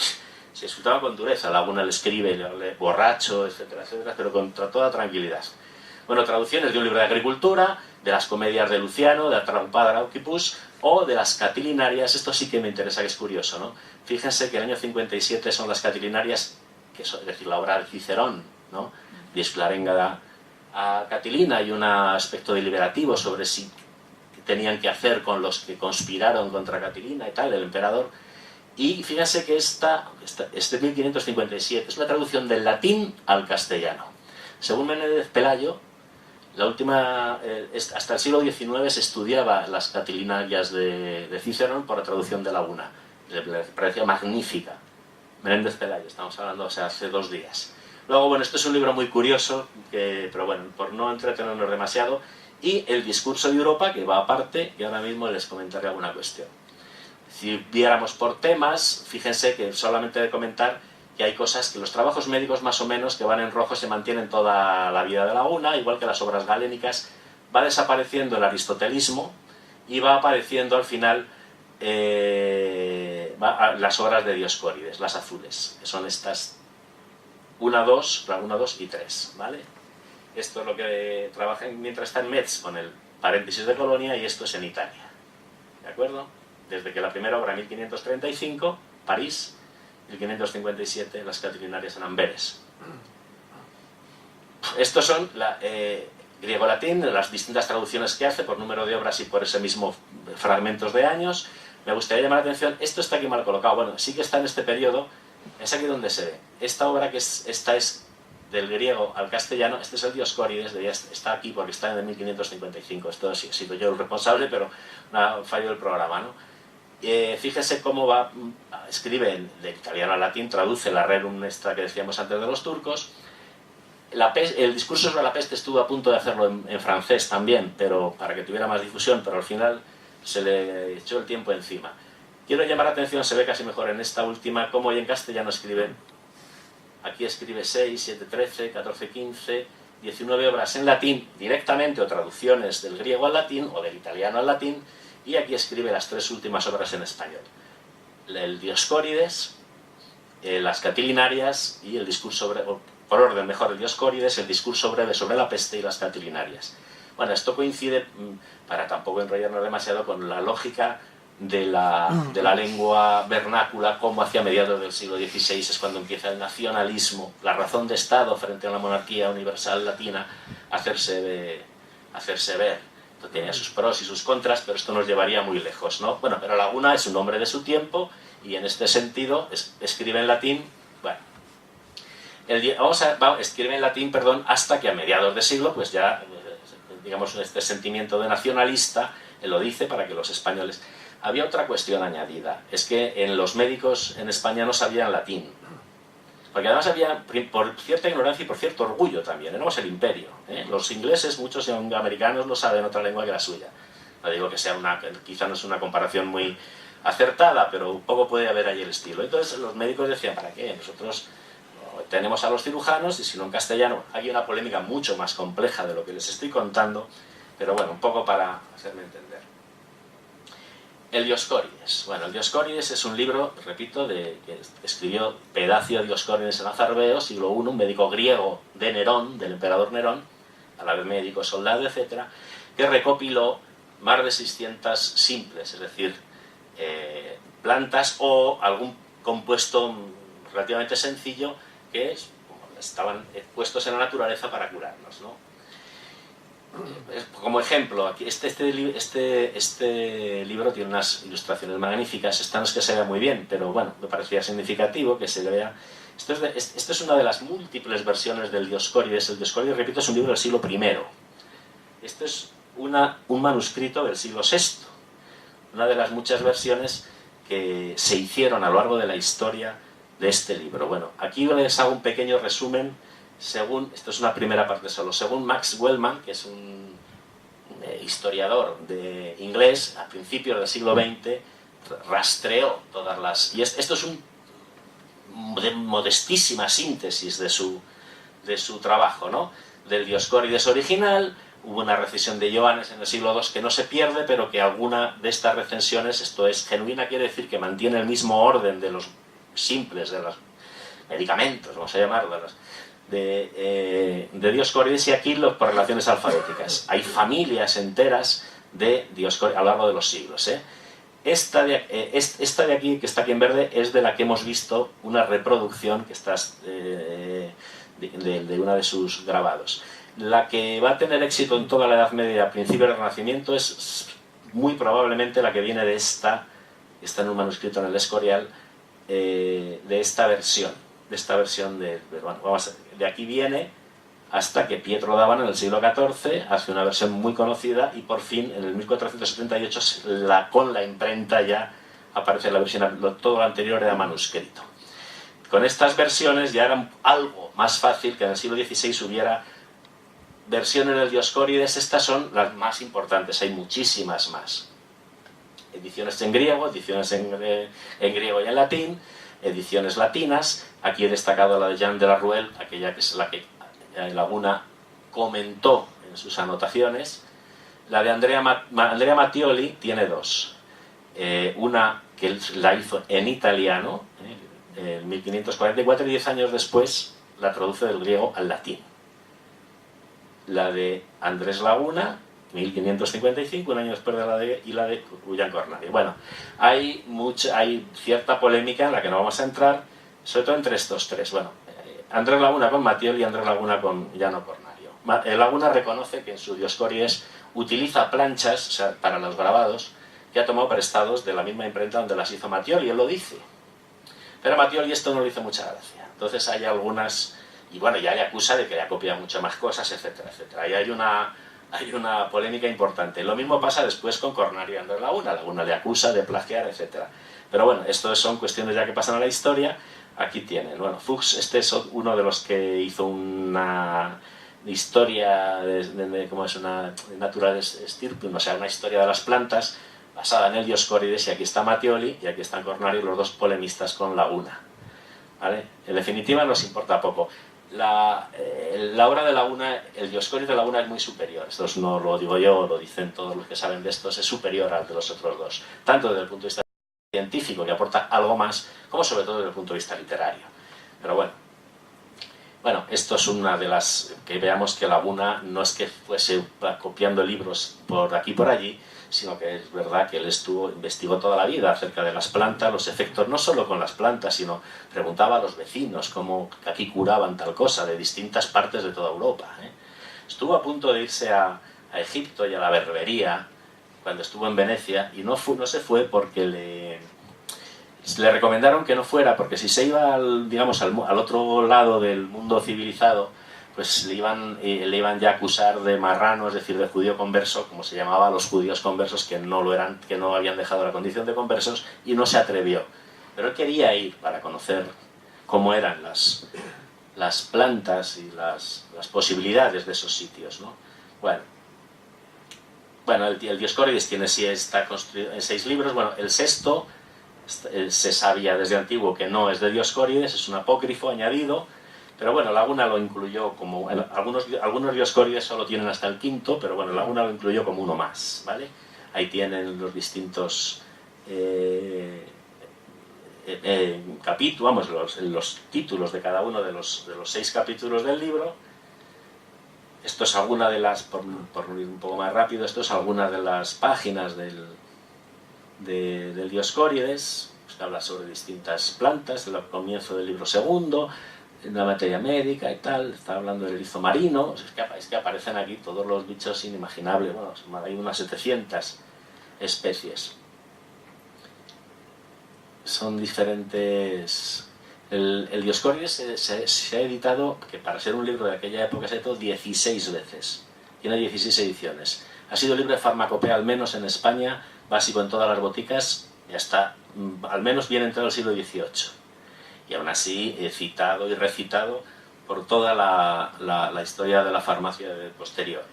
se insultaba con dureza. Laguna le escribe, le habla borracho, etcétera, etcétera, pero contra toda tranquilidad. Bueno, traducciones de un libro de agricultura, de las comedias de Luciano, de Atrapada de Auquipus, o de las Catilinarias. Esto sí que me interesa, que es curioso, ¿no? Fíjense que el año 57 son las Catilinarias, es decir, la obra de Cicerón, ¿no? Dies Clarengada a Catilina, y un aspecto deliberativo sobre si tenían que hacer con los que conspiraron contra Catilina y tal, el emperador. Y fíjense que esta es de 1557, es una traducción del latín al castellano. Según Menéndez Pelayo, hasta el siglo XIX se estudiaba las Catilinarias de Cicerón por la traducción de Laguna. Le parecía magnífica. Menéndez Pelayo, estamos hablando, o sea, hace 2 días. Luego, bueno, esto es un libro muy curioso, pero bueno, por no entretenernos demasiado, y el discurso de Europa, que va aparte, y ahora mismo les comentaré alguna cuestión. Si viéramos por temas, fíjense que solamente de comentar que hay cosas que los trabajos médicos más o menos que van en rojo se mantienen toda la vida de Laguna, igual que las obras galénicas. Va desapareciendo el aristotelismo y va apareciendo al final las obras de Dioscórides, las azules, que son estas 1, 2 y 3, ¿vale? Esto es lo que trabaja mientras está en Metz con el paréntesis de Colonia, y esto es en Italia, ¿de acuerdo? Desde que la primera obra, 1535, París, 1557, las Catilinarias en Amberes. Estos son griego-latín, las distintas traducciones que hace por número de obras y por ese mismo fragmentos de años. Me gustaría llamar la atención, esto está aquí mal colocado, bueno, sí que está en este periodo, es aquí donde se ve. Esta obra esta es del griego al castellano, este es el Dioscórides, está aquí porque está en el 1555, esto sí, he sido yo el responsable, pero fallo del programa, ¿no? Fíjese cómo escribe de italiano al latín, traduce la Rerum Extra que decíamos antes de los turcos. El discurso sobre la peste estuvo a punto de hacerlo en francés también, pero para que tuviera más difusión, pero al final se le echó el tiempo encima. Quiero llamar la atención, se ve casi mejor en esta última, cómo en castellano escribe. Aquí escribe 6, 7, 13, 14, 15, 19 obras en latín directamente, o traducciones del griego al latín o del italiano al latín, y aquí escribe las 3 últimas obras en español. El Dioscórides, las Catilinarias y el discurso breve, por orden mejor, el Dioscórides, el discurso breve sobre la peste y las Catilinarias. Bueno, esto coincide, para tampoco enrollarnos demasiado, con la lógica de la lengua vernácula, como hacia mediados del siglo XVI es cuando empieza el nacionalismo, la razón de Estado frente a la monarquía universal latina, a hacerse ver. Esto tenía sus pros y sus contras, pero esto nos llevaría muy lejos, ¿no? Bueno, pero Laguna es un hombre de su tiempo y en este sentido escribe en latín, bueno, escribe en latín, perdón, hasta que a mediados de siglo, pues ya, digamos, este sentimiento de nacionalista, él lo dice para que los españoles... Había otra cuestión añadida, es que los médicos en España no sabían latín, porque además había, por cierta ignorancia y por cierto orgullo también, éramos el imperio, ¿eh? Los ingleses, muchos americanos no saben otra lengua que la suya. No digo que sea quizá no es una comparación muy acertada, pero un poco puede haber ahí el estilo. Entonces los médicos decían, ¿para qué? Nosotros tenemos a los cirujanos y si no en castellano. Hay una polémica mucho más compleja de lo que les estoy contando, pero bueno, un poco para hacerme entender. El Dioscórides. Bueno, el Dioscórides es un libro, repito, que escribió Pedacio Dioscórides en Azarbeo, siglo I, un médico griego de Nerón, del emperador Nerón, a la vez médico, soldado, etc., que recopiló más de 600 simples, es decir, plantas o algún compuesto relativamente sencillo que estaban puestos en la naturaleza para curarnos, ¿no? Como ejemplo, aquí este libro tiene unas ilustraciones magníficas. Esta no es que se vea muy bien, pero bueno, me parecía significativo que se vea. Esto es una de las múltiples versiones del Dioscórides. El Dioscórides, repito, es un libro del siglo I. Esto es un manuscrito del siglo VI, una de las muchas versiones que se hicieron a lo largo de la historia de este libro. Bueno, aquí les hago un pequeño resumen. Esto es una primera parte solo, según Max Wellman, que es un historiador inglés, a principios del siglo XX, rastreó todas las... Y esto es de modestísima síntesis de su trabajo, ¿no? Del Dioscórides original. Hubo una recensión de Johannes en el siglo II que no se pierde, pero que alguna de estas recensiones, esto es genuina, quiere decir que mantiene el mismo orden de los simples, de los medicamentos, vamos a llamarlos, de Dioscórides, y aquí por relaciones alfabéticas. Hay familias enteras de Dioscórides a lo largo de los siglos, ¿eh? Esta de aquí, que está aquí en verde, es de la que hemos visto una reproducción que está de una de sus grabados. La que va a tener éxito en toda la Edad Media, a principios del Renacimiento, es muy probablemente la que viene de está en un manuscrito en el Escorial, de esta versión de aquí viene hasta que Pietro D'Abano en el siglo XIV hace una versión muy conocida y por fin en el 1478 con la imprenta ya aparece la versión, todo lo anterior era manuscrito. Con estas versiones ya era algo más fácil que en el siglo XVI hubiera versiones del Dioscórides. Estas son las más importantes, hay muchísimas más. Ediciones en griego, ediciones en griego y en latín, ediciones latinas. Aquí he destacado la de Jean de la Ruelle, aquella que es la que Laguna comentó en sus anotaciones. La de Andrea Mattioli tiene dos. Una que la hizo en italiano, en 1544, y 10 años después la traduce del griego al latín. La de Andrés Laguna, 1555, un año después de la de Julián Cornari. Bueno, hay cierta polémica en la que no vamos a entrar, sobre todo entre estos tres. Bueno, Andrés Laguna con Mattioli y Andrés Laguna con Llano Cornario. Laguna reconoce que en su Dioscórides utiliza planchas, o sea, para los grabados, que ha tomado prestados de la misma imprenta donde las hizo Mattioli, él lo dice. Pero a Mattioli esto no le hizo mucha gracia. Entonces hay algunas... Y bueno, ya le acusa de que le ha copiado muchas más cosas, etcétera, etcétera. Ahí hay una polémica importante. Lo mismo pasa después con Cornario y Andrés Laguna. Laguna le acusa de plagiar, etcétera. Pero bueno, esto son cuestiones ya que pasan a la historia. Aquí tienen. Bueno, Fuchs, este es uno de los que hizo una historia ¿cómo es? Una natural stirping, o sea, una historia de las plantas basada en el Dioscórides, y aquí está Mattioli y aquí están Cornario, los dos polemistas con Laguna. ¿Vale? En definitiva nos importa poco. la obra de Laguna, el Dioscórides de Laguna es muy superior. Esto no lo digo yo, lo dicen todos los que saben de estos, es superior al de los otros dos, tanto desde el punto de vista científico, que aporta algo más, como sobre todo desde el punto de vista literario. Pero bueno, esto es una de las que veamos que Laguna no es que fuese copiando libros por aquí y por allí, sino que es verdad que él investigó toda la vida acerca de las plantas, los efectos, no solo con las plantas, sino preguntaba a los vecinos cómo aquí curaban tal cosa de distintas partes de toda Europa. Estuvo a punto de irse a Egipto y a la Berbería cuando estuvo en Venecia y no se fue porque le recomendaron que no fuera, porque si se iba al otro lado del mundo civilizado, pues le iban ya a acusar de marrano, es decir, de judío converso, como se llamaba a los judíos conversos que no lo eran, que no habían dejado la condición de conversos, y no se atrevió. Pero él quería ir para conocer cómo eran las plantas y las posibilidades de esos sitios, ¿no? Bueno, el Dioscórides está construido en 6 libros. Bueno, el sexto se sabía desde antiguo que no es de Dioscórides, es un apócrifo añadido. Pero bueno, Laguna lo incluyó como... Algunos Dioscórides solo tienen hasta el quinto, pero bueno, Laguna lo incluyó como uno más, ¿vale? Ahí tienen los distintos capítulos, los títulos de cada uno de los 6 capítulos del libro. Esto es alguna de las, por ir un poco más rápido, esto es alguna de las páginas del Dioscórides, que habla sobre distintas plantas, el comienzo del libro segundo, la materia médica y tal, está hablando del erizo marino, es que aparecen aquí todos los bichos inimaginables, bueno, hay unas 700 especies. Son diferentes... El Dioscórides se ha editado, que para ser un libro de aquella época se ha editado 16 veces, tiene 16 ediciones. Ha sido libro de farmacopea, al menos en España, básico en todas las boticas, ya está, al menos bien entrado el siglo XVIII. Y aún así citado y recitado por toda la historia de la farmacia posterior.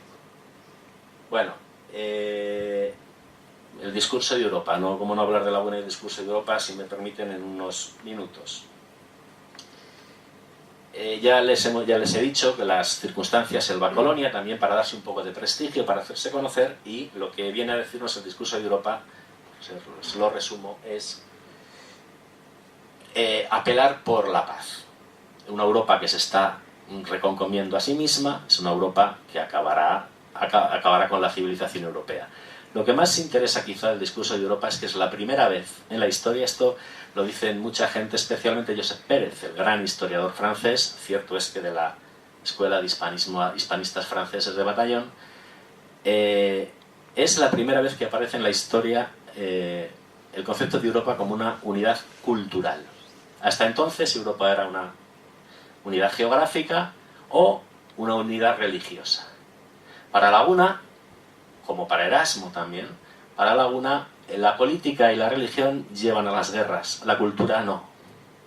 Bueno, el discurso de Europa, ¿no? ¿Cómo no hablar de Laguna y el discurso de Europa, si me permiten, en unos minutos? Ya les he dicho que las circunstancias Selva Colonia, también para darse un poco de prestigio, para hacerse conocer, y lo que viene a decirnos el discurso de Europa, se lo resumo, es apelar por la paz. Una Europa que se está reconcomiendo a sí misma es una Europa que acabará con la civilización europea. Lo que más interesa quizá del discurso de Europa es que es la primera vez en la historia, esto lo dicen mucha gente, especialmente Josep Pérez, el gran historiador francés, cierto es que de la Escuela de Hispanistas Franceses de Batallón, es la primera vez que aparece en la historia el concepto de Europa como una unidad cultural. Hasta entonces Europa era una unidad geográfica o una unidad religiosa. Para Laguna, como para Erasmo también, para Laguna la política y la religión llevan a las guerras, la cultura no.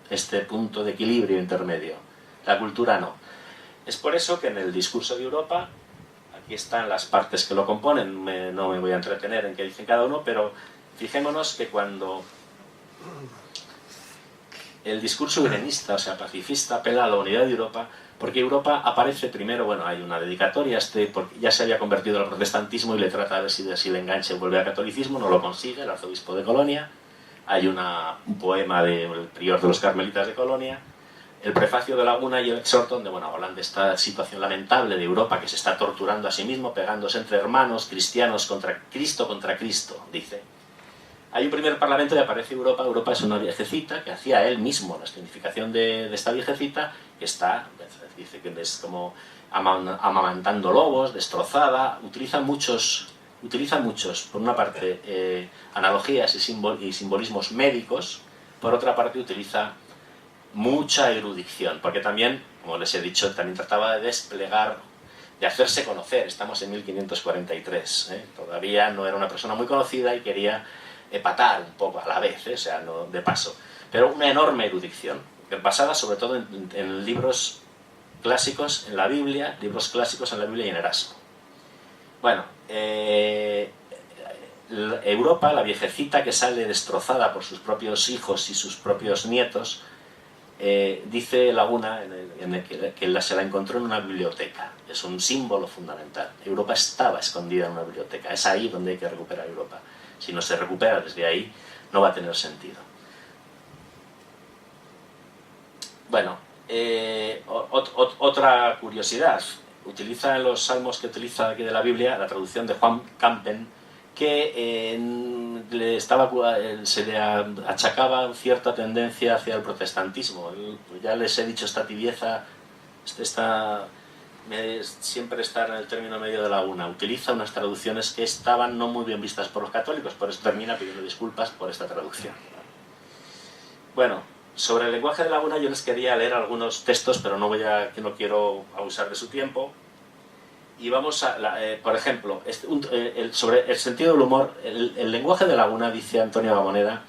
Este punto de equilibrio intermedio, la cultura no. Es por eso que en el discurso de Europa, aquí están las partes que lo componen, no me voy a entretener en qué dicen cada uno, pero fijémonos que cuando el discurso irenista, o sea, pacifista, apela a la unidad de Europa, porque Europa aparece primero, bueno, hay una dedicatoria, porque ya se había convertido al protestantismo y le trata de ver si le engancha y vuelve al catolicismo, no lo consigue, el arzobispo de Colonia, hay un poema del prior de los carmelitas de Colonia, el prefacio de Laguna y el exhorto, donde bueno, hablan de esta situación lamentable de Europa que se está torturando a sí mismo, pegándose entre hermanos, cristianos contra Cristo, dice. Hay un primer parlamento y aparece Europa. Europa es una viejecita que hacía él mismo la escenificación de esta viejecita, que está, dice que es como amamantando lobos, destrozada, utiliza muchos, por una parte, analogías y simbolismos médicos, por otra parte utiliza mucha erudición, porque también, como les he dicho, también trataba de desplegar, de hacerse conocer. Estamos en 1543, todavía no era una persona muy conocida y quería epatar un poco a la vez, o sea, no de paso, pero una enorme erudición, basada sobre todo en libros clásicos, en la Biblia, libros clásicos en la Biblia y en Erasmo. Bueno, Europa, la viejecita que sale destrozada por sus propios hijos y sus propios nietos, dice Laguna que se la encontró en una biblioteca. Es un símbolo fundamental. Europa estaba escondida en una biblioteca. Es ahí donde hay que recuperar Europa. Si no se recupera desde ahí, no va a tener sentido. Bueno, otra curiosidad. Utiliza en los salmos que utiliza aquí de la Biblia la traducción de Juan Campen, que se le achacaba cierta tendencia hacia el protestantismo. Ya les he dicho esta tibieza, siempre estar en el término medio de Laguna. Utiliza unas traducciones que estaban no muy bien vistas por los católicos, por eso termina pidiendo disculpas por esta traducción. Bueno, sobre el lenguaje de Laguna yo les quería leer algunos textos, pero no quiero abusar de su tiempo. Y vamos a, por ejemplo, sobre el sentido del humor, el lenguaje de Laguna, dice Antonio Gamoneda,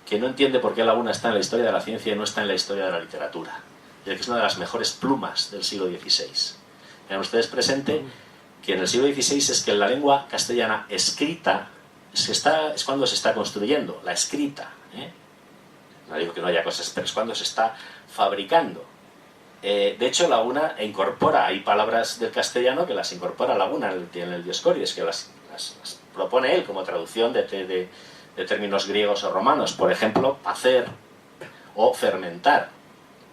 que no entiende por qué Laguna está en la historia de la ciencia y no está en la historia de la literatura, ya que es una de las mejores plumas del siglo XVI. Vean ustedes presente que en el siglo XVI es que la lengua castellana escrita es cuando se está construyendo, la escrita. No digo que no haya cosas, pero es cuando se está fabricando. De hecho, Laguna incorpora, hay palabras del castellano que las incorpora Laguna en el Dioscórides, que las propone él como traducción de términos griegos o romanos. Por ejemplo, hacer o fermentar.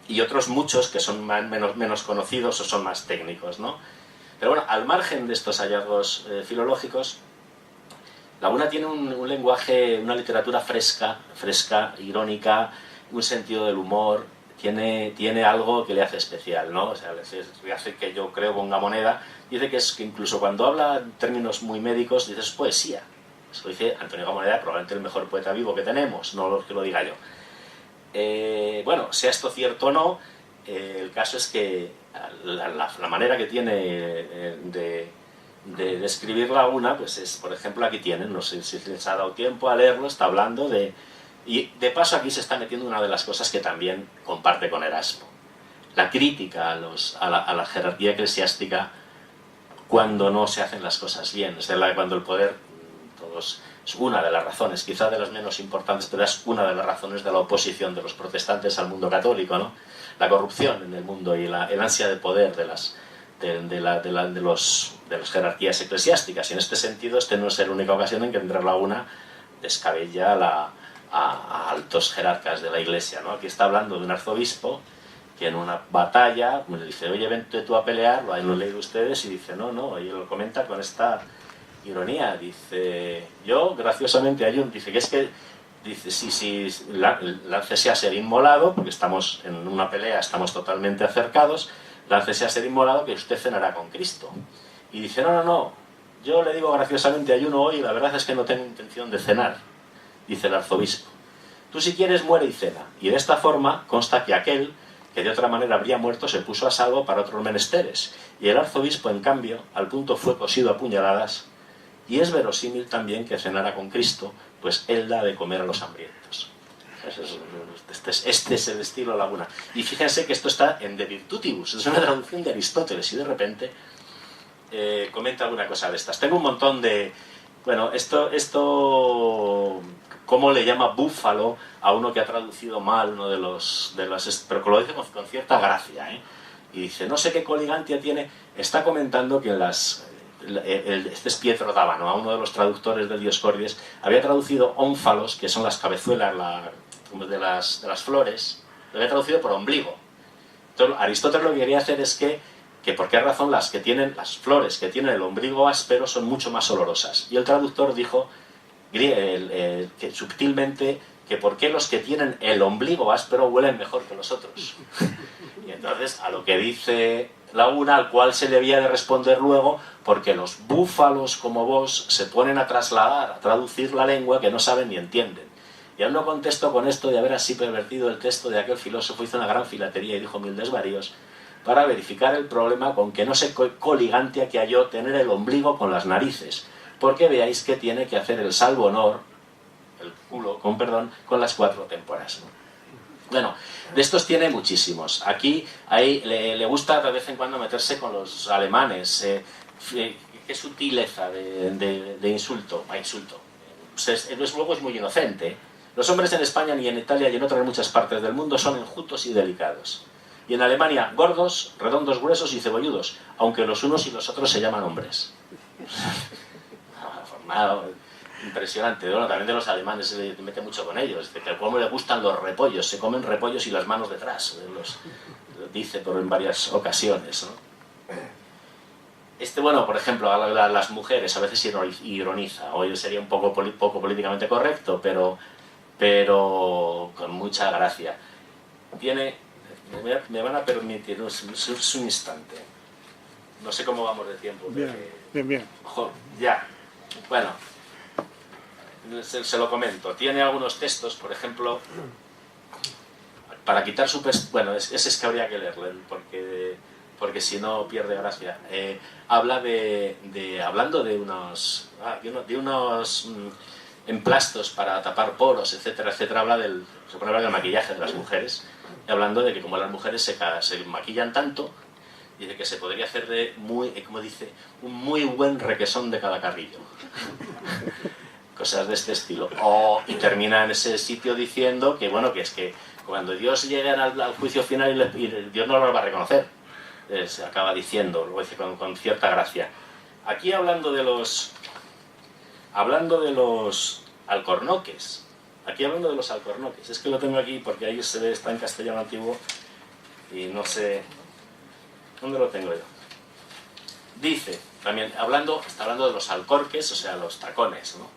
Y otros muchos que son menos conocidos o son más técnicos, ¿no? Pero bueno, al margen de estos hallazgos filológicos, Laguna tiene un lenguaje, una literatura fresca, irónica, un sentido del humor. Tiene algo que le hace especial, ¿no? O sea, le hace que yo creo con Gamoneda, dice que incluso cuando habla en términos muy médicos, dice es poesía. Eso dice Antonio Gamoneda, probablemente el mejor poeta vivo que tenemos, no que lo diga yo. Bueno, sea esto cierto o no, el caso es que la manera que tiene de escribir Laguna, pues es, por ejemplo, aquí tienen, no sé si les ha dado tiempo a leerlo, está hablando de... Y de paso aquí se está metiendo una de las cosas que también comparte con Erasmo. La crítica a la jerarquía eclesiástica cuando no se hacen las cosas bien. Es decir, cuando el poder, es una de las razones, quizá de las menos importantes, pero es una de las razones de la oposición de los protestantes al mundo católico, ¿no? La corrupción en el mundo y el ansia de poder de las jerarquías eclesiásticas. Y en este sentido, no es la única ocasión en que Andrés Laguna descabella a altos jerarcas de la Iglesia, ¿no? Aquí está hablando de un arzobispo que en una batalla le dice, oye, vente tú a pelear, lo han leído ustedes, y dice, no, y él lo comenta con esta ironía, dice, yo graciosamente dice que es que, dice, si láncese a ser inmolado, porque estamos en una pelea, estamos totalmente acercados, láncese a ser inmolado que usted cenará con Cristo. Y dice, no, yo le digo graciosamente ayuno hoy, la verdad es que no tengo intención de cenar. Dice el arzobispo, tú si quieres muere y cena. Y de esta forma consta que aquel que de otra manera habría muerto se puso a salvo para otros menesteres. Y el arzobispo, en cambio, al punto fue cosido a puñaladas. Y es verosímil también que cenara con Cristo, pues él da de comer a los hambrientos. Este es el estilo Laguna. Y fíjense que esto está en De Virtutibus, es una traducción de Aristóteles, y de repente comenta alguna cosa de estas. Tengo un montón de... Bueno, esto cómo le llama búfalo a uno que ha traducido mal uno de los pero que lo dice con cierta gracia, ¿eh? Y dice, no sé qué coligantia tiene, está comentando que este es Pietro D'Abano, a uno de los traductores del Dioscórides, había traducido ónfalos, que son las cabezuelas de las flores, lo había traducido por ombligo. Entonces Aristóteles lo que quería hacer es que por qué razón las flores que tienen el ombligo áspero son mucho más olorosas. Y el traductor dijo que sutilmente que por qué los que tienen el ombligo áspero huelen mejor que los otros. Y entonces a lo que dice Laguna, al cual se le había de responder luego, porque los búfalos como vos se ponen a traducir la lengua que no saben ni entienden. Y aún no contesto con esto de haber así pervertido el texto de aquel filósofo, hizo una gran filatería y dijo mil desvaríos, para verificar el problema con que no sé qué coligantia que halló tener el ombligo con las narices, porque veáis que tiene que hacer el salvo honor, el culo, con perdón, con las 4 témporas. Bueno, de estos tiene muchísimos. Aquí le gusta de vez en cuando meterse con los alemanes. Qué sutileza de insulto. Luego es muy inocente, Los hombres en España, ni en Italia y en otras muchas partes del mundo son enjutos y delicados. Y en Alemania, gordos, redondos, gruesos y cebolludos, aunque los unos y los otros se llaman hombres. Impresionante. Bueno, también de los alemanes se mete mucho con ellos. Que a cómo le gustan los repollos, se comen repollos y las manos detrás. Lo dice en varias ocasiones, ¿no? Bueno, por ejemplo, a las mujeres a veces ironiza. Hoy sería un poco políticamente correcto, pero con mucha gracia. Me van a permitir un instante. No sé cómo vamos de tiempo. Bien. Ya. Bueno, se lo comento. Tiene algunos textos, por ejemplo, para quitar su... Bueno, ese es que habría que leerlo, porque si no pierde gracia. Hablando de unos emplastos para tapar poros, etcétera, etcétera. Se pone a hablar del maquillaje de las mujeres, y hablando de que como las mujeres se maquillan tanto, dice que se podría hacer como dice, un muy buen requesón de cada carrillo. Cosas de este estilo. Y termina en ese sitio diciendo que, bueno, que es que cuando Dios llegue al juicio final y Dios no lo va a reconocer. Se acaba diciendo, lo dice con cierta gracia. Aquí hablando de los alcornoques. Es que lo tengo aquí porque ahí se ve, está en castellano antiguo y no sé dónde lo tengo yo. Dice, también está hablando de los alcorques, o sea, los tacones, ¿no?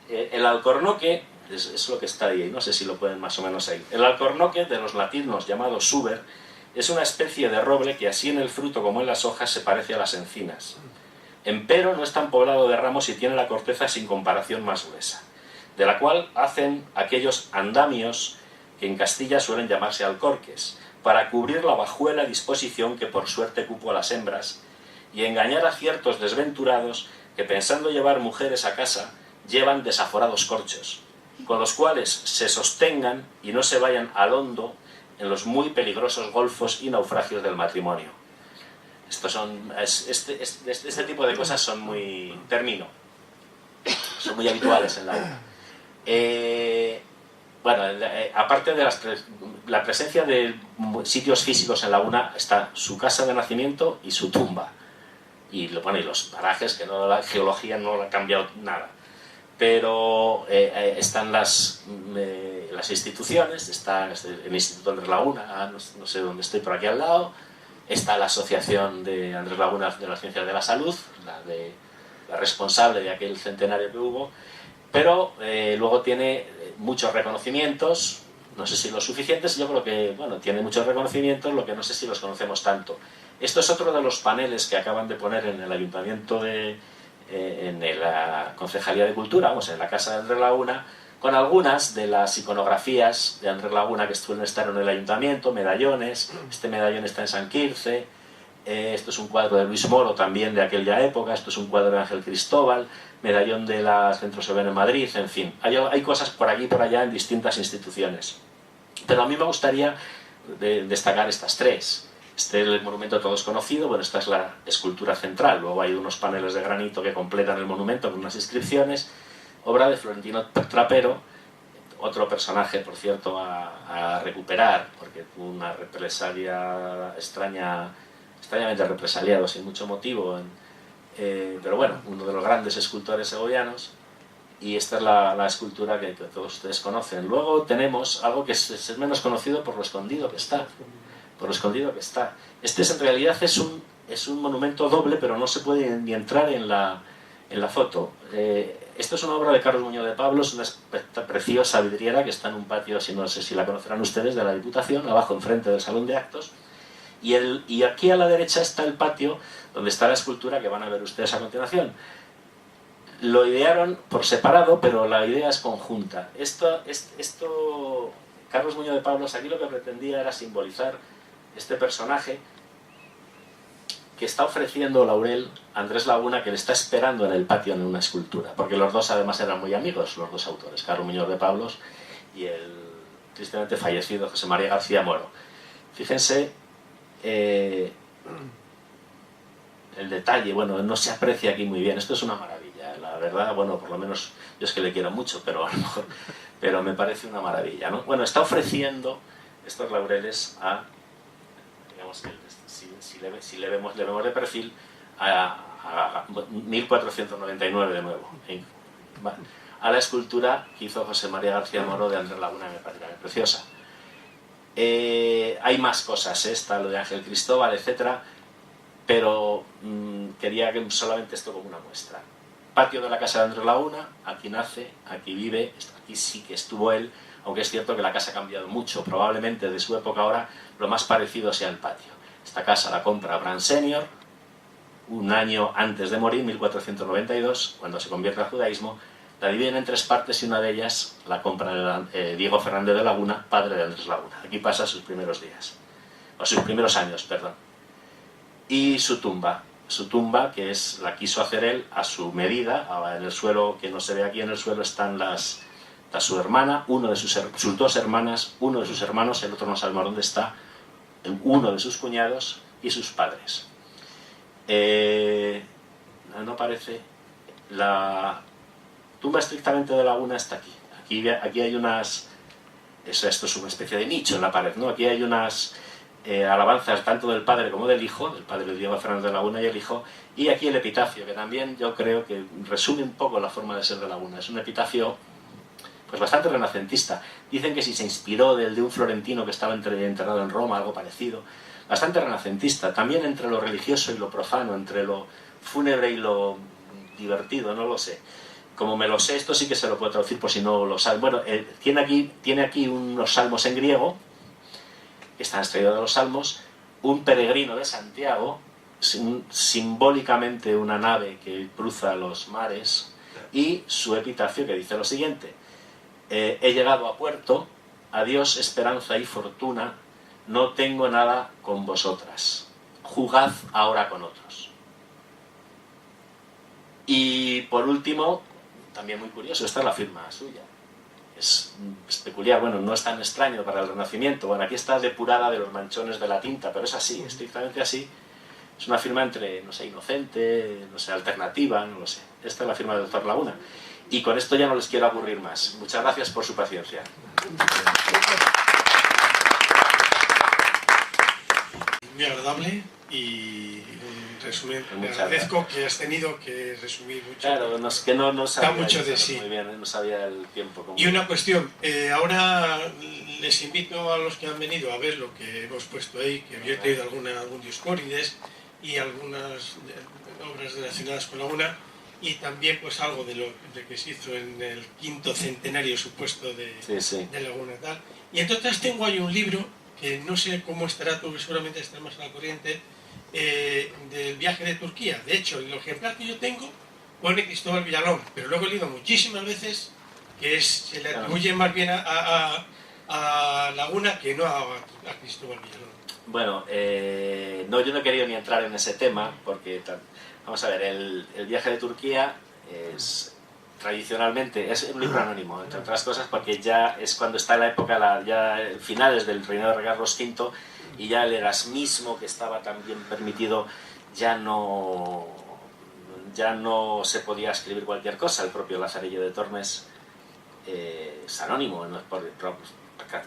El alcornoque es lo que está ahí, no sé si lo pueden más o menos ahí. El alcornoque, de los latinos llamado suber, es una especie de roble que así en el fruto como en las hojas se parece a las encinas. Empero no es tan poblado de ramos y tiene la corteza sin comparación más gruesa, de la cual hacen aquellos andamios que en Castilla suelen llamarse alcorques, para cubrir la bajuela disposición que por suerte cupo a las hembras y engañar a ciertos desventurados que pensando llevar mujeres a casa llevan desaforados corchos, con los cuales se sostengan y no se vayan al hondo en los muy peligrosos golfos y naufragios del matrimonio. Este tipo de cosas son muy... son muy habituales en la UNA. Aparte de la presencia de sitios físicos en la UNA, está su casa de nacimiento y su tumba. Y los parajes, que la geología no lo ha cambiado nada. Pero están las instituciones, está el Instituto Andrés Laguna, no sé dónde estoy, por aquí al lado, está la Asociación de Andrés Laguna de las Ciencias de la Salud, la responsable de aquel centenario que hubo, pero luego tiene muchos reconocimientos, no sé si los suficientes, yo creo que tiene muchos reconocimientos, lo que no sé si los conocemos tanto. Esto es otro de los paneles que acaban de poner en el Ayuntamiento en la Concejalía de Cultura, en la Casa de Andrés Laguna, con algunas de las iconografías de Andrés Laguna que suelen estar en el Ayuntamiento, medallones. Este medallón está en San Quirce, esto es un cuadro de Luis Moro también de aquella época, esto es un cuadro de Ángel Cristóbal, medallón de la Centro Severo en Madrid, en fin, hay cosas por aquí y por allá en distintas instituciones. Pero a mí me gustaría destacar estas tres. El monumento todos conocido, esta es la escultura central, luego hay unos paneles de granito que completan el monumento con unas inscripciones, obra de Florentino Trapero, otro personaje, por cierto, a recuperar, porque tuvo una represalia extrañamente represaliado, sin mucho motivo, pero bueno, uno de los grandes escultores segovianos, y esta es la escultura que todos ustedes conocen. Luego tenemos algo que es menos conocido por lo escondido que está. Este en realidad es un monumento doble, pero no se puede ni entrar en la foto. Esto es una obra de Carlos Muñoz de Pablos, una preciosa vidriera que está en un patio, no sé si la conocerán ustedes, de la Diputación, abajo enfrente del Salón de Actos. Y aquí a la derecha está el patio donde está la escultura que van a ver ustedes a continuación. Lo idearon por separado, pero la idea es conjunta. Carlos Muñoz de Pablos aquí lo que pretendía era simbolizar este personaje que está ofreciendo Laurel a Andrés Laguna, que le está esperando en el patio en una escultura, porque los dos además eran muy amigos, los dos autores, Carlos Muñoz de Pablos y el tristemente fallecido José María García Moro. Fíjense el detalle, no se aprecia aquí muy bien, esto es una maravilla, la verdad, bueno, por lo menos yo es que le quiero mucho, pero a lo mejor, pero me parece una maravilla, ¿no? Bueno, está ofreciendo estos laureles a, digamos que si le vemos de perfil, a 1499 de nuevo, a la escultura que hizo José María García Moro de Andrés Laguna, me parece preciosa. Hay más cosas, está lo de Ángel Cristóbal, etcétera, pero quería que solamente esto como una muestra. Patio de la casa de Andrés Laguna, aquí nace, aquí vive, aquí sí que estuvo él, aunque es cierto que la casa ha cambiado mucho, probablemente de su época ahora lo más parecido sea el patio. Esta casa la compra Abraham Senior un año antes de morir, 1492, cuando se convierte al judaísmo. La dividen en 3 partes y una de ellas la compra Diego Fernández de Laguna, padre de Andrés Laguna. Aquí pasa sus primeros días, o sus primeros años, perdón. Y su tumba, que la quiso hacer él a su medida. En el suelo, que no se ve aquí en el suelo, está su hermana, sus 2 hermanas, uno de sus hermanos, el otro no sabemos dónde está, uno de sus cuñados y sus padres. No parece. La tumba estrictamente de Laguna está aquí. Aquí hay unas... Esto es una especie de nicho en la pared, ¿no? Aquí hay unas alabanzas tanto del padre como del hijo, del padre Diego Fernández de Laguna y el hijo, y aquí el epitafio, que también yo creo que resume un poco la forma de ser de Laguna. Es un epitafio pues bastante renacentista. Dicen que si se inspiró de un florentino que estaba enterrado en Roma, algo parecido. Bastante renacentista, también entre lo religioso y lo profano, entre lo fúnebre y lo divertido, no lo sé. Como me lo sé, esto sí que se lo puedo traducir por si no lo sabe. Bueno, tiene aquí unos salmos en griego, que están extraídos de los salmos, un peregrino de Santiago, simbólicamente una nave que cruza los mares, y su epitafio que dice lo siguiente: he llegado a puerto, adiós esperanza y fortuna, no tengo nada con vosotras, jugad ahora con otros. Y por último, también muy curioso, esta es la firma suya. Es peculiar, bueno, no es tan extraño para el Renacimiento. Bueno, aquí está depurada de los manchones de la tinta, pero es así, estrictamente así. Es una firma entre, no sé, inocente, no sé, alternativa, no lo sé. Esta es la firma del doctor Laguna. Y con esto ya no les quiero aburrir más. Muchas gracias por su paciencia. Muy agradable y resumen, me agradezco que has tenido que resumir mucho. Claro, que no sabía mucho de sí. Muy bien, no sabía el tiempo. Y una cuestión, ahora les invito a los que han venido a ver lo que hemos puesto ahí, que yo he traído algún Dioscórides y algunas obras relacionadas con Laguna, y también pues algo de que se hizo en el 5º centenario supuesto de Laguna y tal. Y entonces tengo ahí un libro que no sé cómo estará, tú seguramente estarás más a la corriente, del viaje de Turquía. De hecho, el ejemplar que yo tengo pone Cristóbal Villalón, pero luego he leído muchísimas veces que se le atribuye más bien a Laguna que no a Cristóbal Villalón. Bueno, no, yo no he querido ni entrar en ese tema, porque, vamos a ver, el viaje de Turquía es... Tradicionalmente es un libro anónimo, entre otras cosas, porque ya es cuando está en la época, ya finales del reinado de Carlos V, y ya el erasmismo, que estaba también permitido, ya no se podía escribir cualquier cosa. El propio Lazarillo de Tormes es anónimo, ¿no?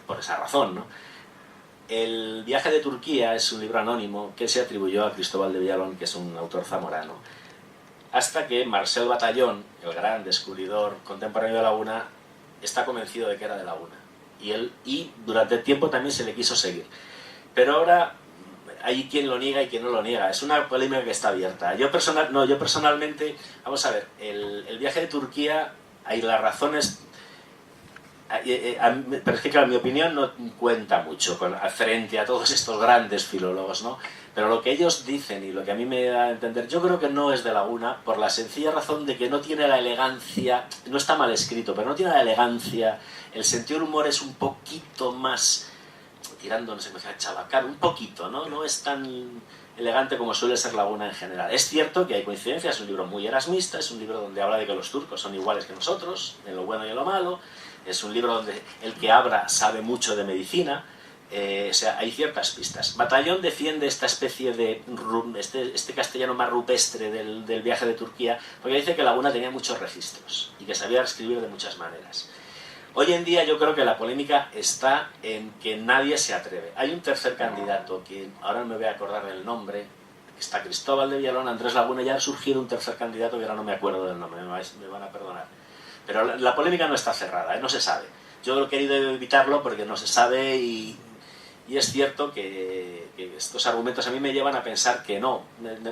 por esa razón, ¿no? El viaje de Turquía es un libro anónimo que se atribuyó a Cristóbal de Villalón, que es un autor zamorano. Hasta que Marcel Batallón, el gran descubridor contemporáneo de Laguna, está convencido de que era de Laguna. Y durante el tiempo también se le quiso seguir. Pero ahora hay quien lo niega y quien no lo niega. Es una polémica que está abierta. Yo personalmente, vamos a ver, el viaje de Turquía, hay las razones... Pero es que, claro, mi opinión no cuenta mucho frente a todos estos grandes filólogos, ¿no? Pero lo que ellos dicen y lo que a mí me da a entender, yo creo que no es de Laguna, por la sencilla razón de que no tiene la elegancia, no está mal escrito, pero no tiene la elegancia, el sentido del humor es un poquito más, tirando, no sé, a chabacar, un poquito, ¿no? No es tan elegante como suele ser Laguna en general. Es cierto que hay coincidencias, es un libro muy erasmista, es un libro donde habla de que los turcos son iguales que nosotros, en lo bueno y en lo malo, es un libro donde el que habla sabe mucho de medicina, O sea, hay ciertas pistas. Batallón defiende esta especie de este castellano más rupestre del viaje de Turquía, porque dice que Laguna tenía muchos registros y que sabía escribir de muchas maneras. Hoy en día yo creo que la polémica está en que nadie se atreve. Hay un tercer candidato, que ahora no me voy a acordar del nombre, está Cristóbal de Villalón, Andrés Laguna, ya ha surgido un tercer candidato que ahora no me acuerdo del nombre, me van a perdonar. Pero la polémica no está cerrada, no se sabe. Yo he querido evitarlo porque no se sabe y es cierto que estos argumentos a mí me llevan a pensar que no,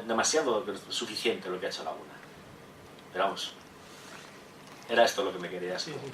demasiado suficiente lo que ha hecho Laguna. Pero vamos, era esto lo que me quería decir. Sí.